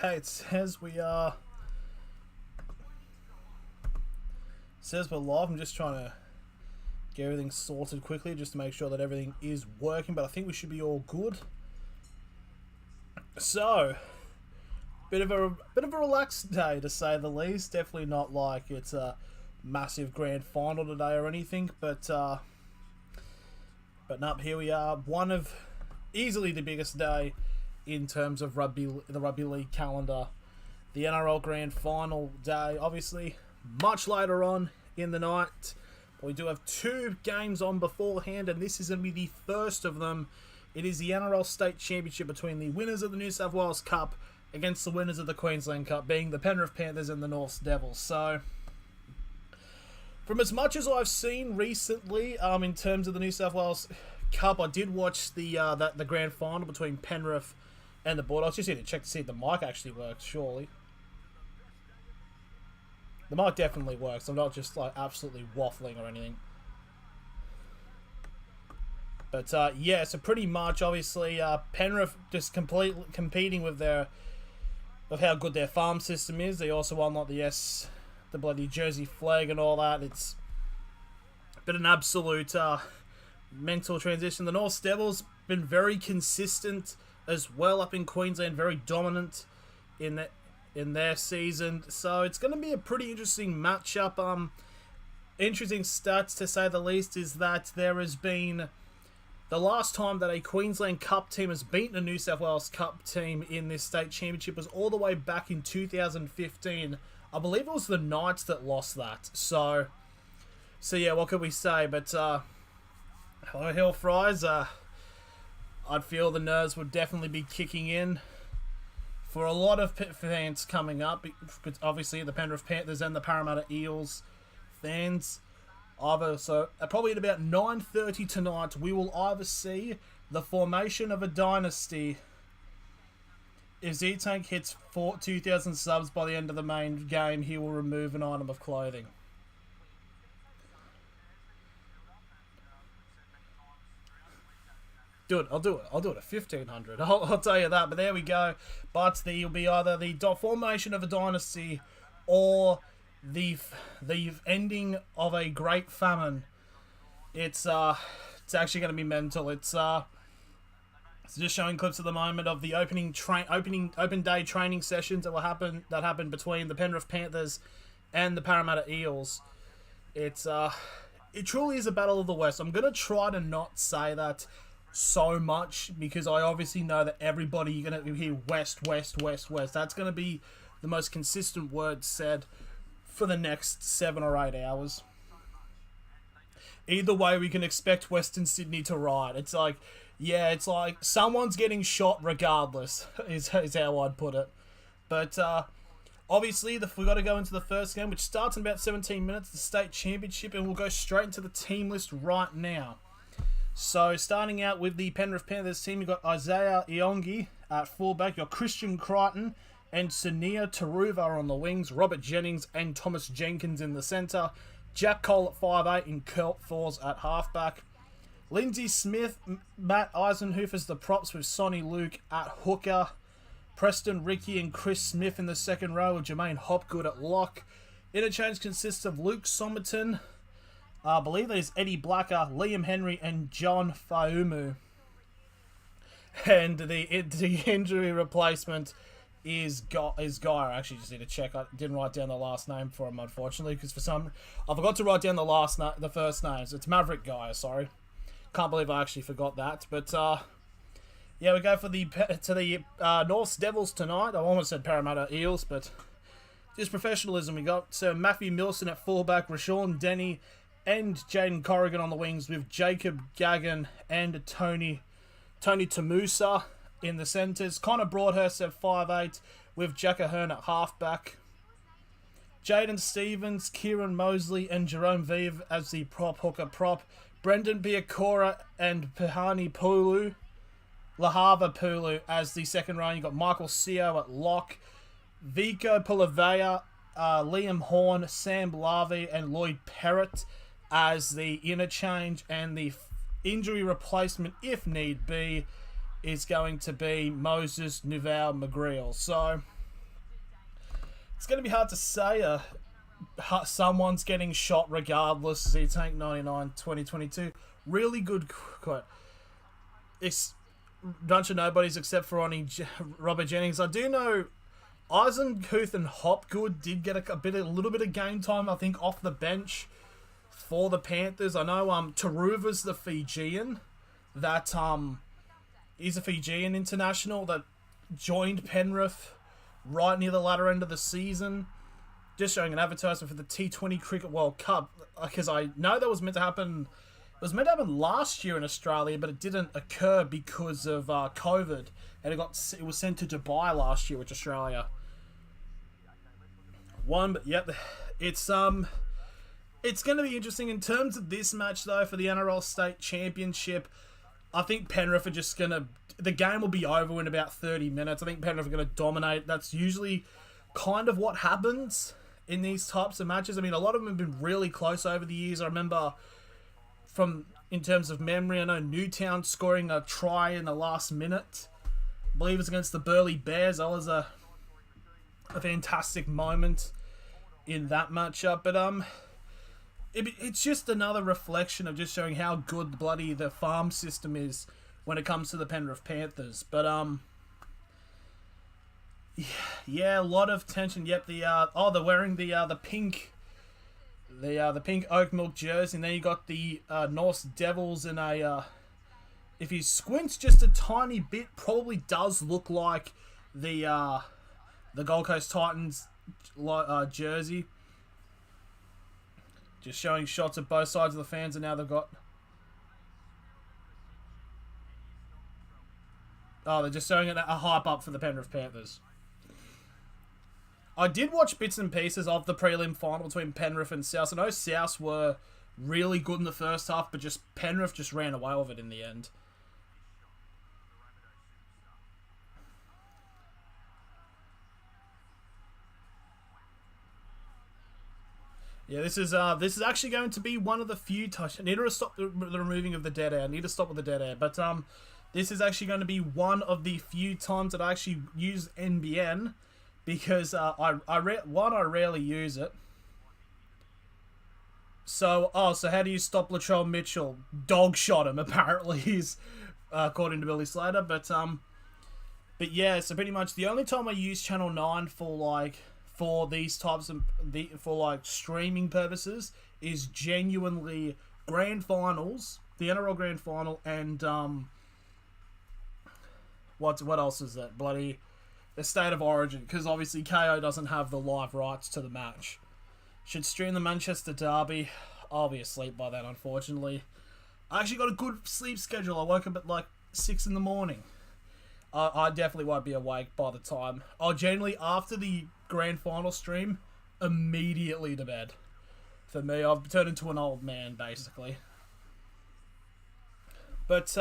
Okay, it says we're live. I'm just trying to get everything sorted quickly just to make sure that everything is working, but I think we should be all good. So, bit of a relaxed day to say the least. Definitely not like it's a massive grand final today or anything, but no, here we are. One of easily the biggest day in terms of the rugby league calendar. The NRL Grand Final day, obviously, much later on in the night. We do have two games on beforehand, and this is going to be the first of them. It is the NRL State Championship between the winners of the New South Wales Cup against the winners of the Queensland Cup, being the Penrith Panthers and the North Devils. So, from as much as I've seen recently, in terms of the New South Wales Cup, I did watch the Grand Final between Penrith and the Bulldogs. Just need to check to see if the mic actually works, surely. The mic definitely works. I'm not just like absolutely waffling or anything. But yeah, so pretty much, obviously, Penrith just completely competing with how good their farm system is. They also won like the bloody Jersey flag and all that. It's been an absolute mental transition. The North Devils been very consistent as well up in Queensland, very dominant in their season. So it's going to be a pretty interesting matchup. Interesting stats to say the least is that there has been the last time that a Queensland Cup team has beaten a New South Wales Cup team in this state championship was all the way back in 2015. I believe it was the Knights that lost that. So yeah, what could we say? But hello, Hill Fries. I'd feel the nerves would definitely be kicking in for a lot of fans coming up. Obviously, the Penrith Panthers and the Parramatta Eels fans. So probably at about 9:30 tonight, we will either see the formation of a dynasty. If Z-Tank hits 2,000 subs by the end of the main game, he will remove an item of clothing. I'll do it at 1,500. I'll tell you that. But there we go. But there'll be either the formation of a dynasty or the ending of a great famine. It's actually going to be mental. It's just showing clips at the moment of the open day training sessions that happened between the Penrith Panthers and the Parramatta Eels. It truly is a battle of the West. I'm going to try to not say that so much because I obviously know that everybody, you're going to hear West, West, West, West. That's going to be the most consistent word said for the next 7 or 8 hours. Either way, we can expect Western Sydney to ride. It's like someone's getting shot regardless, is how I'd put it. But obviously, we've got to go into the first game, which starts in about 17 minutes, the state championship, and we'll go straight into the team list right now. So, starting out with the Penrith Panthers team, you've got Isaiah Iongi at fullback, you've got Christian Crichton and Sunia Taruva on the wings, Robert Jennings and Thomas Jenkins in the centre, Jack Cole at 5'8" and Kurt Forss at halfback, Lindsay Smith, Matt Eisenhuth as the props with Sonny Luke at hooker, Preston Rickey and Chris Smith in the second row with Jermaine Hopgood at lock. Interchange consists of Luke Somerton, I believe that is Eddie Blacker, Liam Henry, and John Faumu. And the injury replacement is Guy. I actually just need to check. I didn't write down the last name for him, unfortunately, because I forgot to write down the first names. It's Maverick Guy. Sorry, can't believe I actually forgot that. But yeah, we go to the North Devils tonight. I almost said Parramatta Eels, but just professionalism. We got Matthew Milson at fullback, Rashawn Denny and Jaden Corrigan on the wings with Jacob Gagan and Tony Tamusa in the centres. Connor Broadhurst at 5'8" with Jack Ahern at halfback. Jaden Stevens, Kieran Mosley and Jerome Vive as the hooker prop. Brendan Biakora and Lahava Pulu as the second row. You've got Michael Seo at lock. Vico Pulavea, Liam Horn, Sam Larvey and Lloyd Perrott as the interchange, and the injury replacement, if need be, is going to be Moses Nuvau McGreal. So, it's going to be hard to say. Someone's getting shot regardless. Z Tank 99 2022. Really good quote. It's bunch of nobodies except for Robert Jennings. I do know Eisenkooth and Hopgood did get a little bit of game time, I think, off the bench for the Panthers. I know Taruva's the Fijian that he's a Fijian international that joined Penrith right near the latter end of the season. Just showing an advertisement for the T20 Cricket World Cup, because I know that was meant to happen. It was meant to happen last year in Australia, but it didn't occur because of COVID, and it was sent to Dubai last year, which Australia won. But yep, it's going to be interesting in terms of this match though for the NRL State Championship. I think Penrith are just gonna. The game will be over in about 30 minutes. I think Penrith are going to dominate. That's usually kind of what happens in these types of matches. I mean, a lot of them have been really close over the years. I remember in terms of memory, I know Newtown scoring a try in the last minute. I believe it was against the Burleigh Bears. That was a fantastic moment in that matchup. But it's just another reflection of just showing how good the farm system is when it comes to the Penrith Panthers. But yeah, a lot of tension. Yep, they're wearing the pink oak milk jersey, and then you got the Norse Devils in a. If you squint just a tiny bit, probably does look like the Gold Coast Titans jersey. Just showing shots of both sides of the fans, and now they've got. Oh, they're just showing a hype up for the Penrith Panthers. I did watch bits and pieces of the prelim final between Penrith and South. I know South were really good in the first half, but Penrith just ran away with it in the end. Yeah, this is actually going to be one of the few touches. I need to stop the removing of the dead air. I need to stop with the dead air, but this is actually going to be one of the few times that I actually use NBN. Because I rarely use it. So how do you stop Latrell Mitchell? Dog shot him, apparently, he's according to Billy Slater. But yeah, so pretty much the only time I use Channel 9 for these types of for streaming purposes is genuinely Grand Finals, the NRL Grand Final, and what else is that? Bloody the State of Origin, because obviously KO doesn't have the live rights to the match. Should stream the Manchester Derby. I'll be asleep by then, unfortunately. I actually got a good sleep schedule. I woke up at 6 in the morning. I definitely won't be awake by the time. I'll generally, after the Grand Final stream, immediately to bed. For me, I've turned into an old man, basically. But,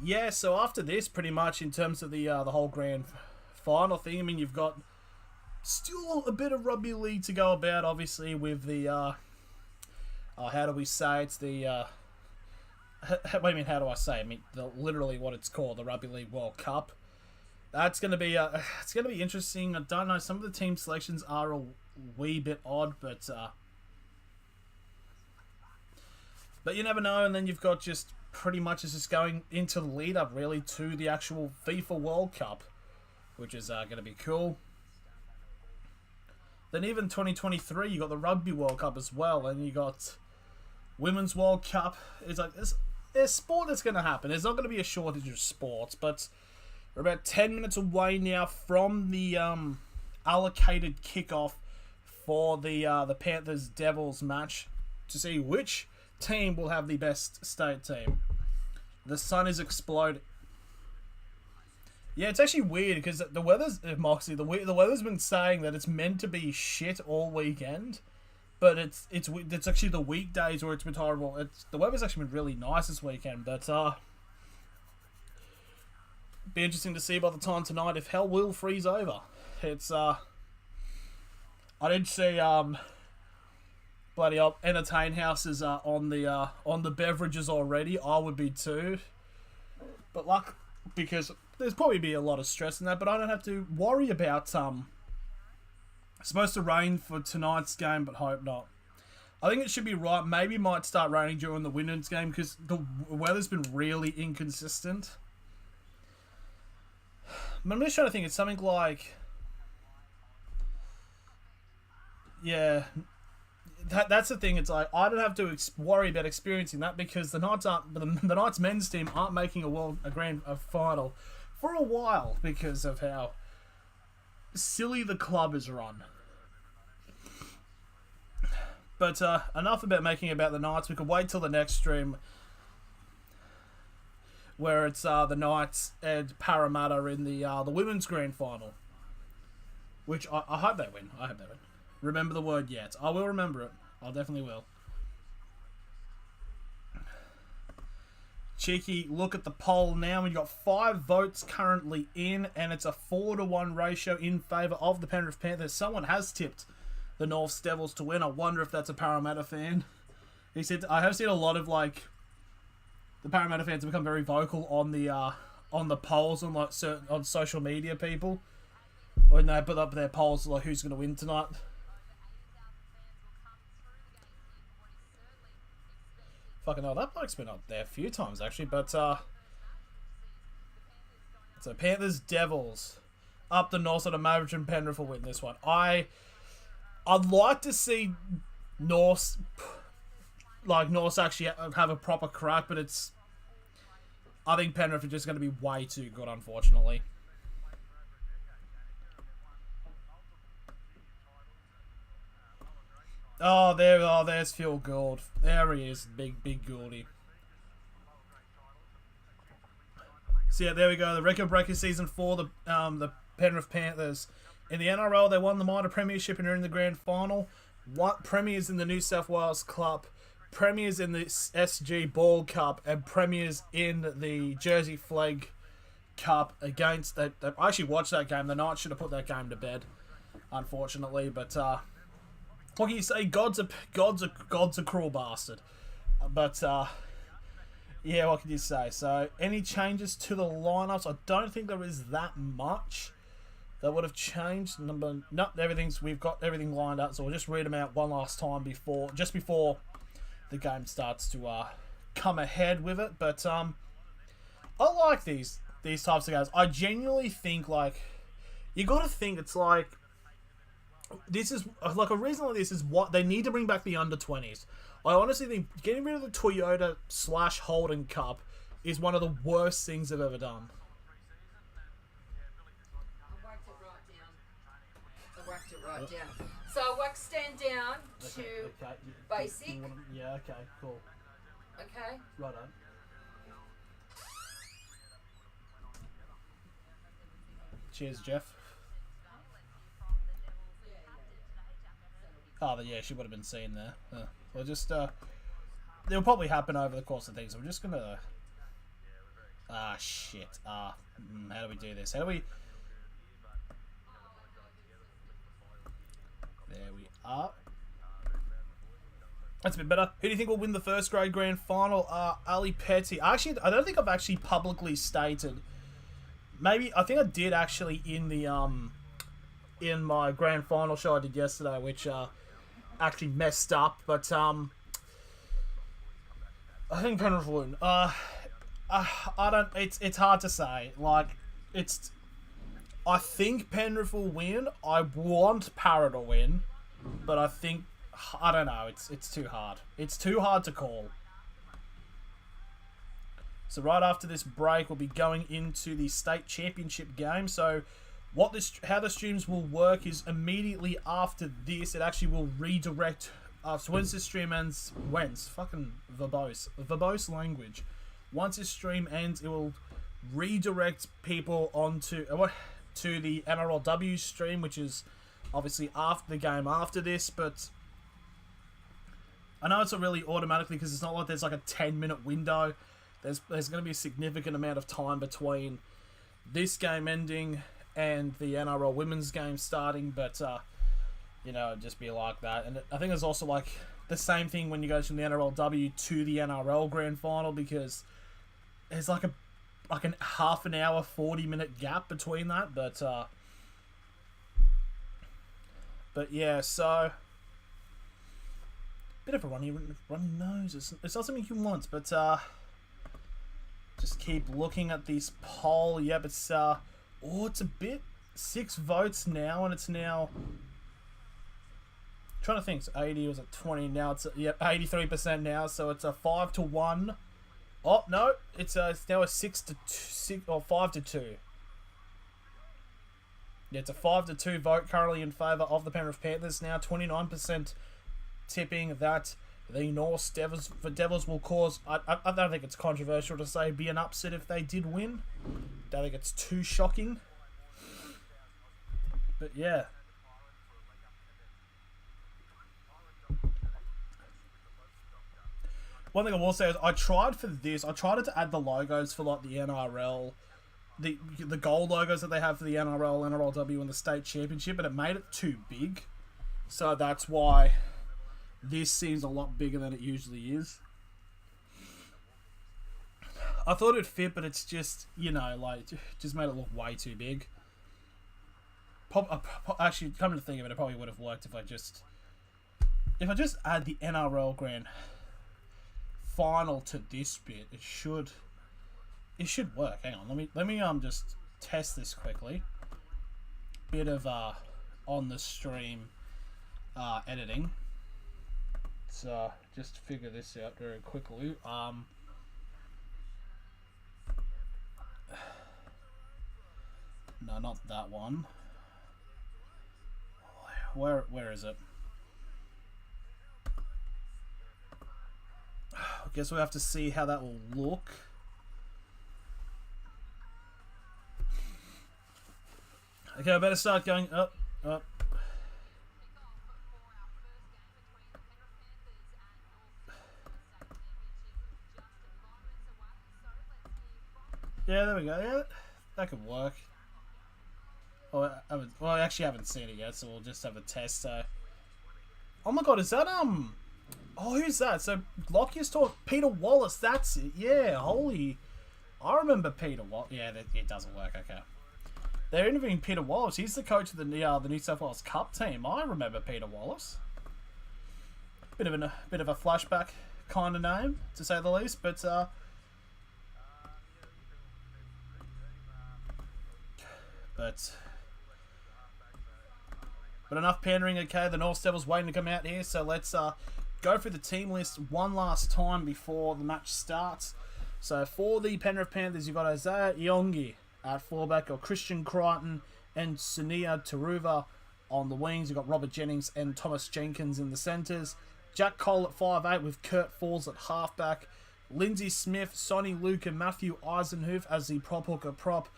yeah, so after this, pretty much, in terms of the whole Grand Final thing, I mean, you've got still a bit of rugby league to go about, obviously, with the, how do we say, it's the, what do you mean, how do I say? I mean, literally what it's called, the Rugby League World Cup. That's going to be, it's going to be interesting. I don't know, some of the team selections are a wee bit odd, but you never know, and then you've got just pretty much is just going into the lead up really to the actual FIFA World Cup, which is going to be cool. Then even 2023, you got the Rugby World Cup as well, and you got Women's World Cup. It's there's sport that's going to happen. There's not going to be a shortage of sports, but we're about 10 minutes away now from the allocated kickoff for the Panthers Devils match to see which team will have the best state team. The sun is exploding. Yeah, it's actually weird because the weather's Moxie. The weather's been saying that it's meant to be shit all weekend, but it's actually the weekdays where it's been horrible. The weather's actually been really nice this weekend, but be interesting to see by the time tonight if hell will freeze over. It's I did see bloody entertain houses on the beverages already. I would be too, but because there's probably be a lot of stress in that, but I don't have to worry about It's supposed to rain for tonight's game, but hope not. I think it should be right. Maybe it might start raining during the women's game because the weather's been really inconsistent. But I'm just trying to think. It's something like... Yeah... That's the thing. It's like I don't have to worry about experiencing that because the Knights men's team aren't making a grand final for a while because of how silly the club is run. But enough about making about the Knights. We could wait till the next stream where it's the Knights and Parramatta in the women's grand final, which I hope they win. I hope they win. Remember the word yet. I will remember it. I definitely will. Cheeky look at the poll now. We've got 5 votes currently in, and it's a 4-to-1 ratio in favour of the Penrith Panthers. Someone has tipped the Norths Devils to win. I wonder if that's a Parramatta fan. He said, I have seen a lot of the Parramatta fans have become very vocal on the polls on on social media. People when they put up their polls like who's going to win tonight. Fucking hell, that bloke's been up there a few times actually, but so Panthers Devils up the north. I'd imagine Penrith will win this one. I'd like to see Norths actually have a proper crack, but I think Penrith are just going to be way too good, unfortunately. There's Phil Gould. There he is, big Gouldy. So yeah, there we go. The record breaker season for the Penrith Panthers. In the NRL, they won the minor premiership and are in the grand final. Premiers in the New South Wales Cup, premiers in the SG Ball Cup, and premiers in the Jersey Flag Cup against... I actually watched that game. The Knights should have put that game to bed, unfortunately, but... what can you say? God's a cruel bastard. But, yeah, what can you say? So, any changes to the lineups? I don't think there is that much that would have changed. We've got everything lined up, so we'll just read them out one last time before the game starts to come ahead with it. But, I like these types of games. I genuinely think, you got to think it's like, this is a reason like this is what they need to bring back the under-20s. I honestly think getting rid of the Toyota/Holden Cup is one of the worst things they've ever done. I whacked it right down. So I whack stand down to basic. Yeah, okay, cool. Okay. Right on. Cheers, Jeff. Oh, yeah, she would have been seen there. We'll just, it'll probably happen over the course of things. We're just gonna, shit. How do we do this? There we are. That's a bit better. Who do you think will win the first grade grand final? Ali Petty. Actually, I don't think I've actually publicly stated. Maybe, I think I did actually in the, in my grand final show I did yesterday, which, actually messed up, but I think Penrith will win. I don't. It's hard to say. I think Penrith will win. I want Parra to win, but I don't know. It's too hard. It's too hard to call. So right after this break, we'll be going into the state championship game. So how the streams will work is immediately after this, it actually will redirect. So once this stream ends, fucking verbose language. Once this stream ends, it will redirect people onto to the NRLW stream, which is obviously after the game after this. But I know it's not really automatically because it's not like there's like a 10-minute window. There's going to be a significant amount of time between this game ending and the NRL women's game starting, but it'd just be like that. And I think there's also like the same thing when you go from the NRLW to the NRL Grand Final, because there's like a half an hour, 40-minute gap between that. But But yeah, so bit of a runny nose. It's not something you want, but just keep looking at this poll. Yep, it's it's a bit 6 votes now, and it's now trying to think. So 80 was at 20 now. It's 83% now. So it's a 5-1. Oh no, it's now a 6 or 5-2. Yeah, it's a 5-2 vote currently in favour of the Penrith Panthers. Now 29% tipping that the North Devils will cause. I don't think it's controversial to say be an upset if they did win. Don't think it's too shocking. But yeah. One thing I will say is I tried to add the logos for like the NRL, the gold logos that they have for the NRL, NRLW and the State Championship, but it made it too big. So that's why this seems a lot bigger than it usually is. I thought it'd fit, but it's just, just made it look way too big. Actually, coming to think of it, it probably would have worked if I just add the NRL Grand Final to this bit. It should work. Hang on, let me just test this quickly. Bit of on the stream editing. So just figure this out very quickly. No, not that one. Where is it? I guess we'll have to see how that will look. Okay, I better start going up. Yeah, there we go. Yeah, that could work. Oh, I actually haven't seen it yet, so we'll just have a test. So, oh my god, is that Oh, who's that? So Lockie's talking Peter Wallace. That's it. Yeah, holy. I remember Peter Wallace. Yeah, it doesn't work. Okay. They're interviewing Peter Wallace. He's the coach of the New South Wales Cup team. I remember Peter Wallace. Bit of a flashback kind of name, to say the least. But enough pandering. Okay, the North Devils waiting to come out here. So let's go through the team list one last time before the match starts. So for the Penrith Panthers, you've got Isaiah Iongi at fullback, or Christian Crichton and Sunia Taruva on the wings. You've got Robert Jennings and Thomas Jenkins in the centres. Jack Cole at 5'8" with Kurt Falls at halfback. Lindsay Smith, Sonny Luke and Matthew Eisenhuth as the prop hooker prop.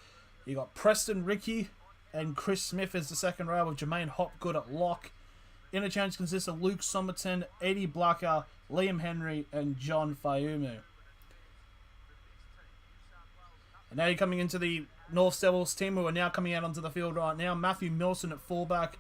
You've got Preston Rickey and Chris Smith as the second row with Jermaine Hopgood at lock. Interchange consists of Luke Somerton, Eddie Blacker, Liam Henry, and John Fayumu. And now you're coming into the North Devils team, who are now coming out onto the field right now. Matthew Milson at fullback,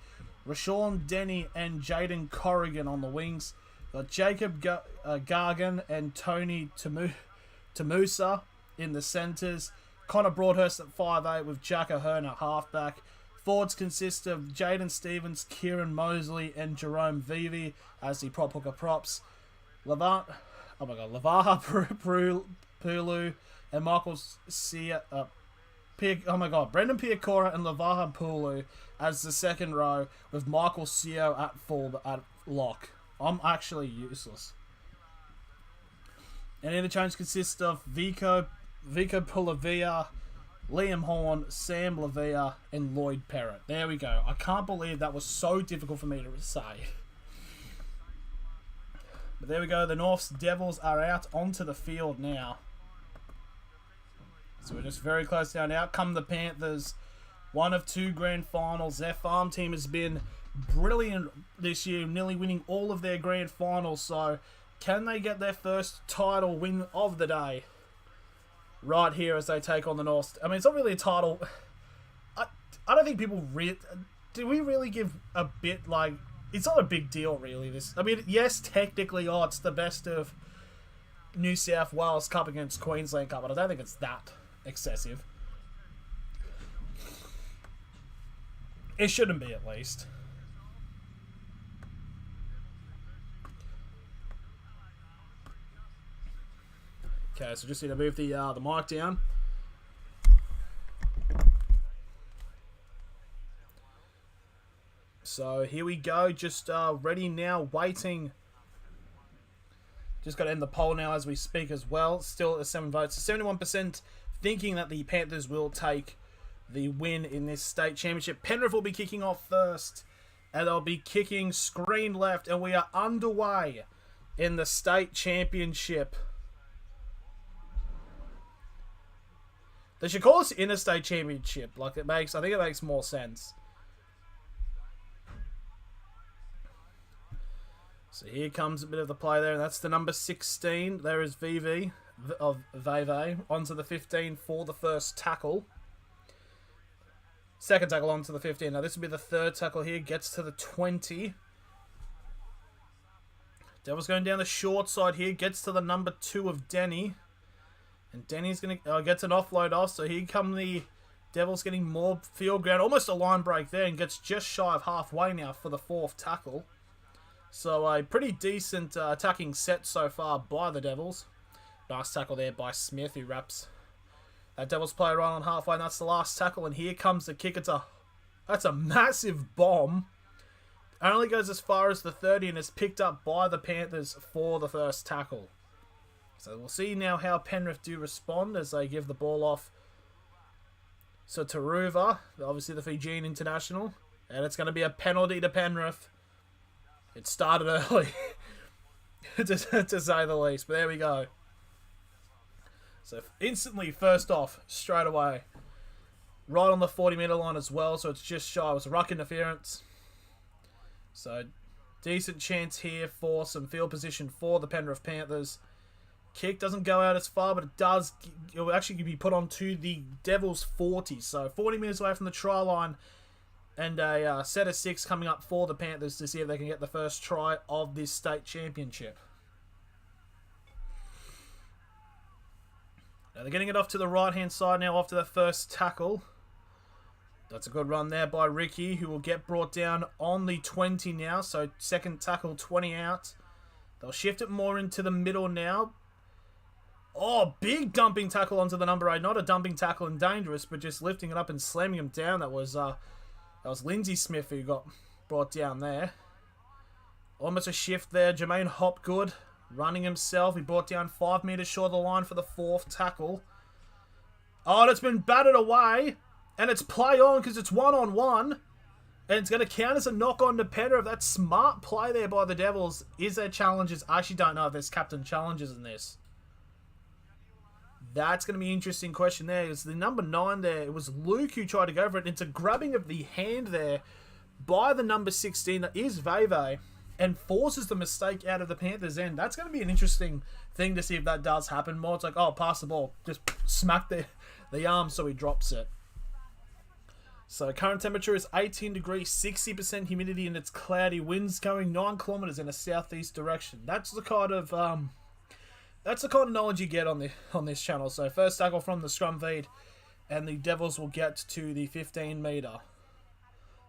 Rashawn Denny and Jaden Corrigan on the wings. Got Jacob Gargan and Tony Tamusa in the centres. Connor Broadhurst at 5'8" with Jack Ahern at halfback. Forwards consist of Jaden Stevens, Kieran Mosley, and Jerome Vivi as the prop hooker props. Lavaha Pulu and Michael Sia. Brendan Piacora and Lavaha Pulu as the second row with Michael Sio at lock. I'm actually useless. And interchange consists of Vico Pulavia, Liam Horn, Sam Lavia, and Lloyd Perrott. There we go. I can't believe that was so difficult for me to say. But there we go. The North Devils are out onto the field now. So we're just very close down. Out come the Panthers. One of 2 grand finals. Their farm team has been brilliant this year, nearly winning all of their grand finals. So can they get their first title win of the day? Right here as they take on the North. I mean, it's not really a title. I don't think people do we really give a bit like, it's not a big deal really. This, I mean, yes, technically, it's the best of New South Wales Cup against Queensland Cup, but I don't think it's that excessive. It shouldn't be, at least. Okay, so just need to move the mic down. So here we go, just ready now, waiting. Just got to end the poll now as we speak as well. Still at 7 votes. 71% thinking that the Panthers will take the win in this state championship. Penrith will be kicking off first, and they'll be kicking screen left, and we are underway in the state championship. They should call this interstate championship. Like I think it makes more sense. So here comes a bit of the play there, and that's the number 16. There is VV of Veve onto the 15 for the first tackle. Second tackle onto the 15. Now this will be the third tackle here. Gets to the 20. Devils going down the short side here. Gets to the number 2 of Denny. And Denny's going to gets an offload off. So here come the Devils getting more field ground. Almost a line break there, and gets just shy of halfway now for the fourth tackle. So a pretty decent attacking set so far by the Devils. Nice tackle there by Smith, who wraps that Devils player right on halfway, and that's the last tackle. And here comes the kick. That's a massive bomb. It only goes as far as the 30 and is picked up by the Panthers for the first tackle. So we'll see now how Penrith do respond as they give the ball off. So Taruva, obviously the Fijian international, and it's going to be a penalty to Penrith. It started early, to say the least. But there we go. So instantly, first off, straight away. Right on the 40-metre line as well, so it's just shy. It was a ruck interference. So decent chance here for some field position for the Penrith Panthers. Kick doesn't go out as far, but it will actually be put onto the Devils 40. So 40 metres away from the try line. And a set of 6 coming up for the Panthers to see if they can get the first try of this state championship. Now they're getting it off to the right-hand side now after the first tackle. That's a good run there by Ricky, who will get brought down on the 20 now. So second tackle, 20 out. They'll shift it more into the middle now. Oh, big dumping tackle onto the number 8. Not a dumping tackle and dangerous, but just lifting it up and slamming him down. That was Lindsay Smith who got brought down there. Almost a shift there. Jermaine Hopgood running himself. He brought down 5 metres short of the line for the fourth tackle. Oh, and it's been batted away. And it's play on because it's 1-on-1. And it's going to count as a knock-on to Penrith. That's smart play there by the Devils. Is there challenges? I actually don't know if there's captain challenges in this. That's going to be an interesting question there. It's the number 9 there. It was Luke who tried to go for it. It's a grabbing of the hand there by the number 16. That is Veve. And forces the mistake out of the Panthers' end. That's going to be an interesting thing to see if that does happen more. It's like, oh, pass the ball. Just smack the arm so he drops it. So current temperature is 18 degrees, 60% humidity, and it's cloudy. Winds going 9 kilometers in a southeast direction. That's the kind of knowledge you get on this channel. So first tackle from the scrum feed, and the Devils will get to the 15 metre.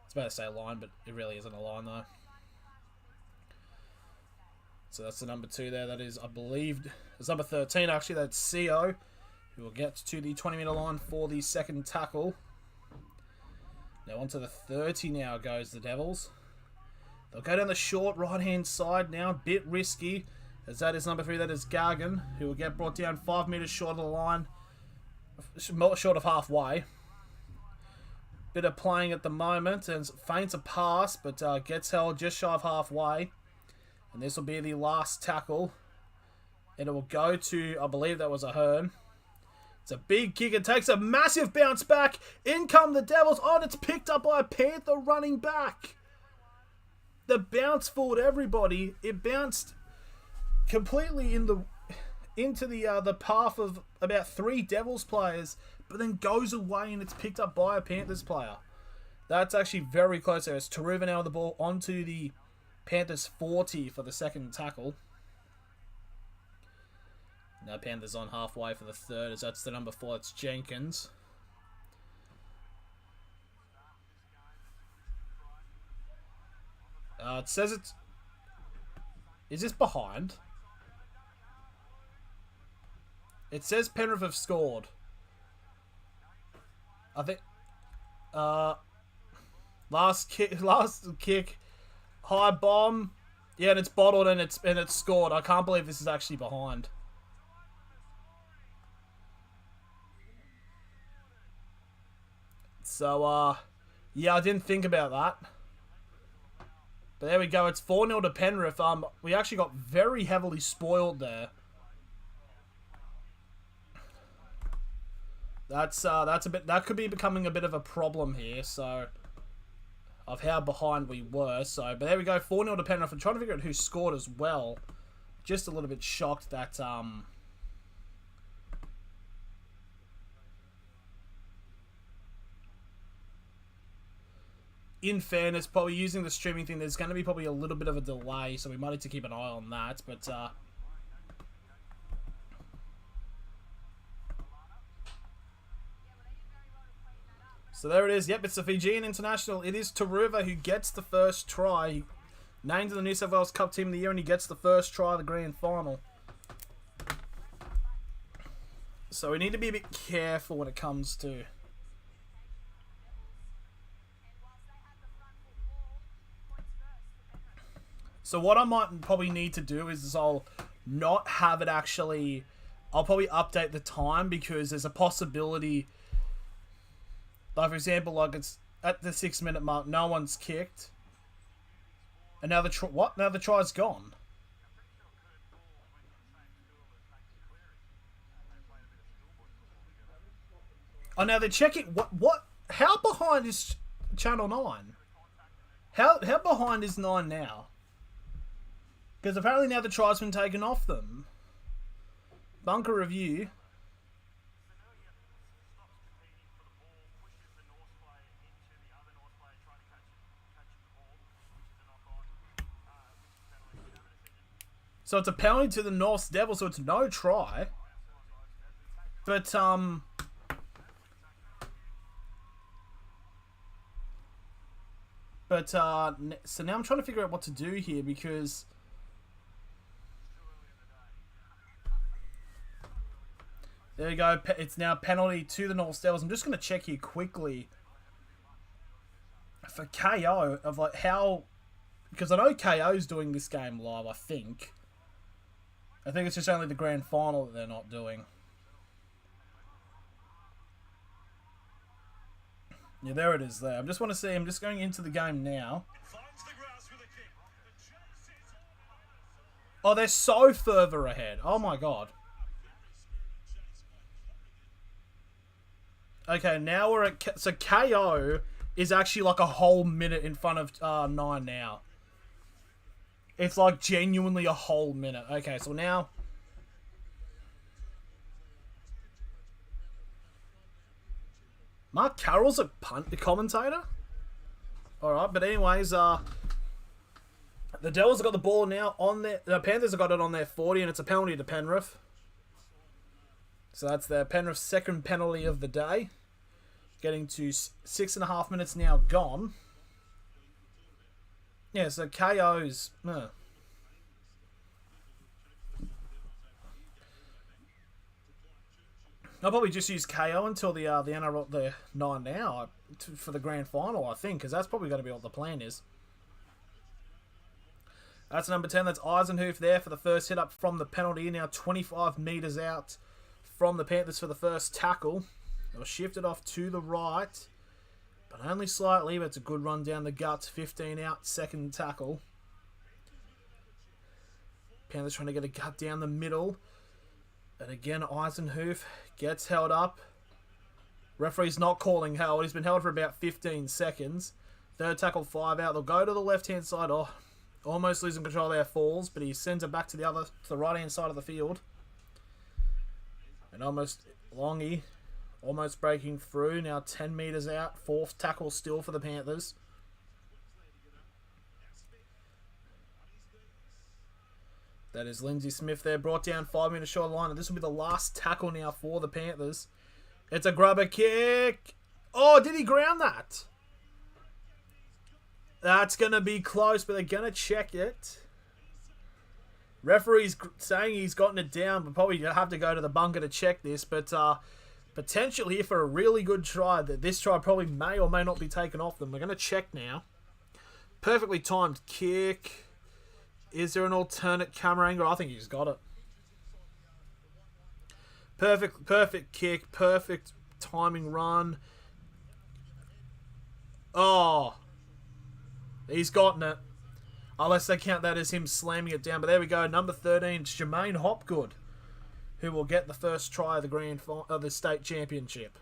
It's about to say line, but it really isn't a line though. So that's the number 2 there. That is, I believe, it's number 13 actually. That's CO, who will get to the 20 metre line for the second tackle. Now onto the 30 now goes the Devils. They'll go down the short right-hand side now. A bit risky, as that is number 3. That is Gargan, who will get brought down 5 metres short of the line. Short of halfway. Bit of playing at the moment, and feints a pass, but gets held just shy of halfway. And this will be the last tackle. And it will go to, I believe that was a Hearn. It's a big kick. It takes a massive bounce back. In come the Devils. Oh, and it's picked up by a Panther running back. The bounce fooled everybody. It bounced completely into the path of about 3 Devils players, but then goes away and it's picked up by a Panthers player. That's actually very close there. It's Taruva now with the ball onto the Panthers 40 for the second tackle. Now Panthers on halfway for the third, as that's the number 4. It's Jenkins. It says it's... Is this behind? It says Penrith have scored. I think... Last kick. High bomb. Yeah, and it's bottled and it's scored. I can't believe this is actually behind. So, yeah, I didn't think about that. But there we go. It's 4-0 to Penrith. We actually got very heavily spoiled there. That's a bit. That could be becoming a bit of a problem here. So, of how behind we were. So, but there we go. 4-0 to Penrith. I'm trying to figure out who scored as well. Just a little bit shocked that in fairness, probably using the streaming thing, there's going to be probably a little bit of a delay, so we might need to keep an eye on that. But so there it is. Yep, it's the Fijian international. It is Taruva who gets the first try. Named to the New South Wales Cup Team of the Year, and he gets the first try of the Grand Final. So we need to be a bit careful when it comes to... So what I might probably need to do is I'll not have it actually... I'll probably update the time, because there's a possibility... Like, for example, like it's at the 6-minute mark, no one's kicked. And now the what? Now the try's gone. Oh, now they're checking. What? How behind is Channel 9? How behind is 9 now? Because apparently now the try's been taken off them. Bunker review. So it's a penalty to the North Devils, so it's no try. But, so now I'm trying to figure out what to do here, because... There you go. It's now penalty to the North Devils. I'm just going to check here quickly for KO of like how... Because I know KO's doing this game live, I think. I think it's just only the Grand Final that they're not doing. Yeah, there it is there. I just want to see. I'm just going into the game now. Oh, they're so further ahead. Oh my god. Okay, now we're at... So KO is actually like a whole minute in front of 9 now. It's like genuinely a whole minute. Okay, so now... Mark Carroll's a commentator? Alright, but anyways, the Devils have got the ball now on their... The Panthers have got it on their 40, and it's a penalty to Penrith. So that's their Penrith's second penalty of the day. Getting to 6.5 minutes now gone. Yeah, so KO's... I'll probably just use KO until the NRL, the 9 now for the Grand Final, I think, because that's probably going to be what the plan is. That's number 10. That's Eisenhoof there for the first hit up from the penalty. Now 25 metres out from the Panthers for the first tackle. They were shifted off to the right, but only slightly, but it's a good run down the guts. 15 out, second tackle. Panthers trying to get a gut down the middle. And again, Eisenhoof gets held up. Referee's not calling held. He's been held for about 15 seconds. Third tackle, 5 out. They'll go to the left-hand side. Oh, almost losing control there, falls, but he sends it back to the right-hand side of the field. And almost Longy, almost breaking through. Now 10 metres out. Fourth tackle still for the Panthers. That is Lindsay Smith there, brought down 5 metres short of the line. And this will be the last tackle now for the Panthers. It's a grubber kick. Oh, did he ground that? That's going to be close, but they're going to check it. Referee's saying he's gotten it down, but probably have to go to the bunker to check this. But potential here for a really good try. That this try probably may or may not be taken off them. We're going to check now. Perfectly timed kick. Is there an alternate camera angle? I think he's got it. Perfect kick. Perfect timing run. Oh. He's gotten it. Unless they count that as him slamming it down. But there we go. Number 13, Jermaine Hopgood, who will get the first try of the Grand Final of the State Championship.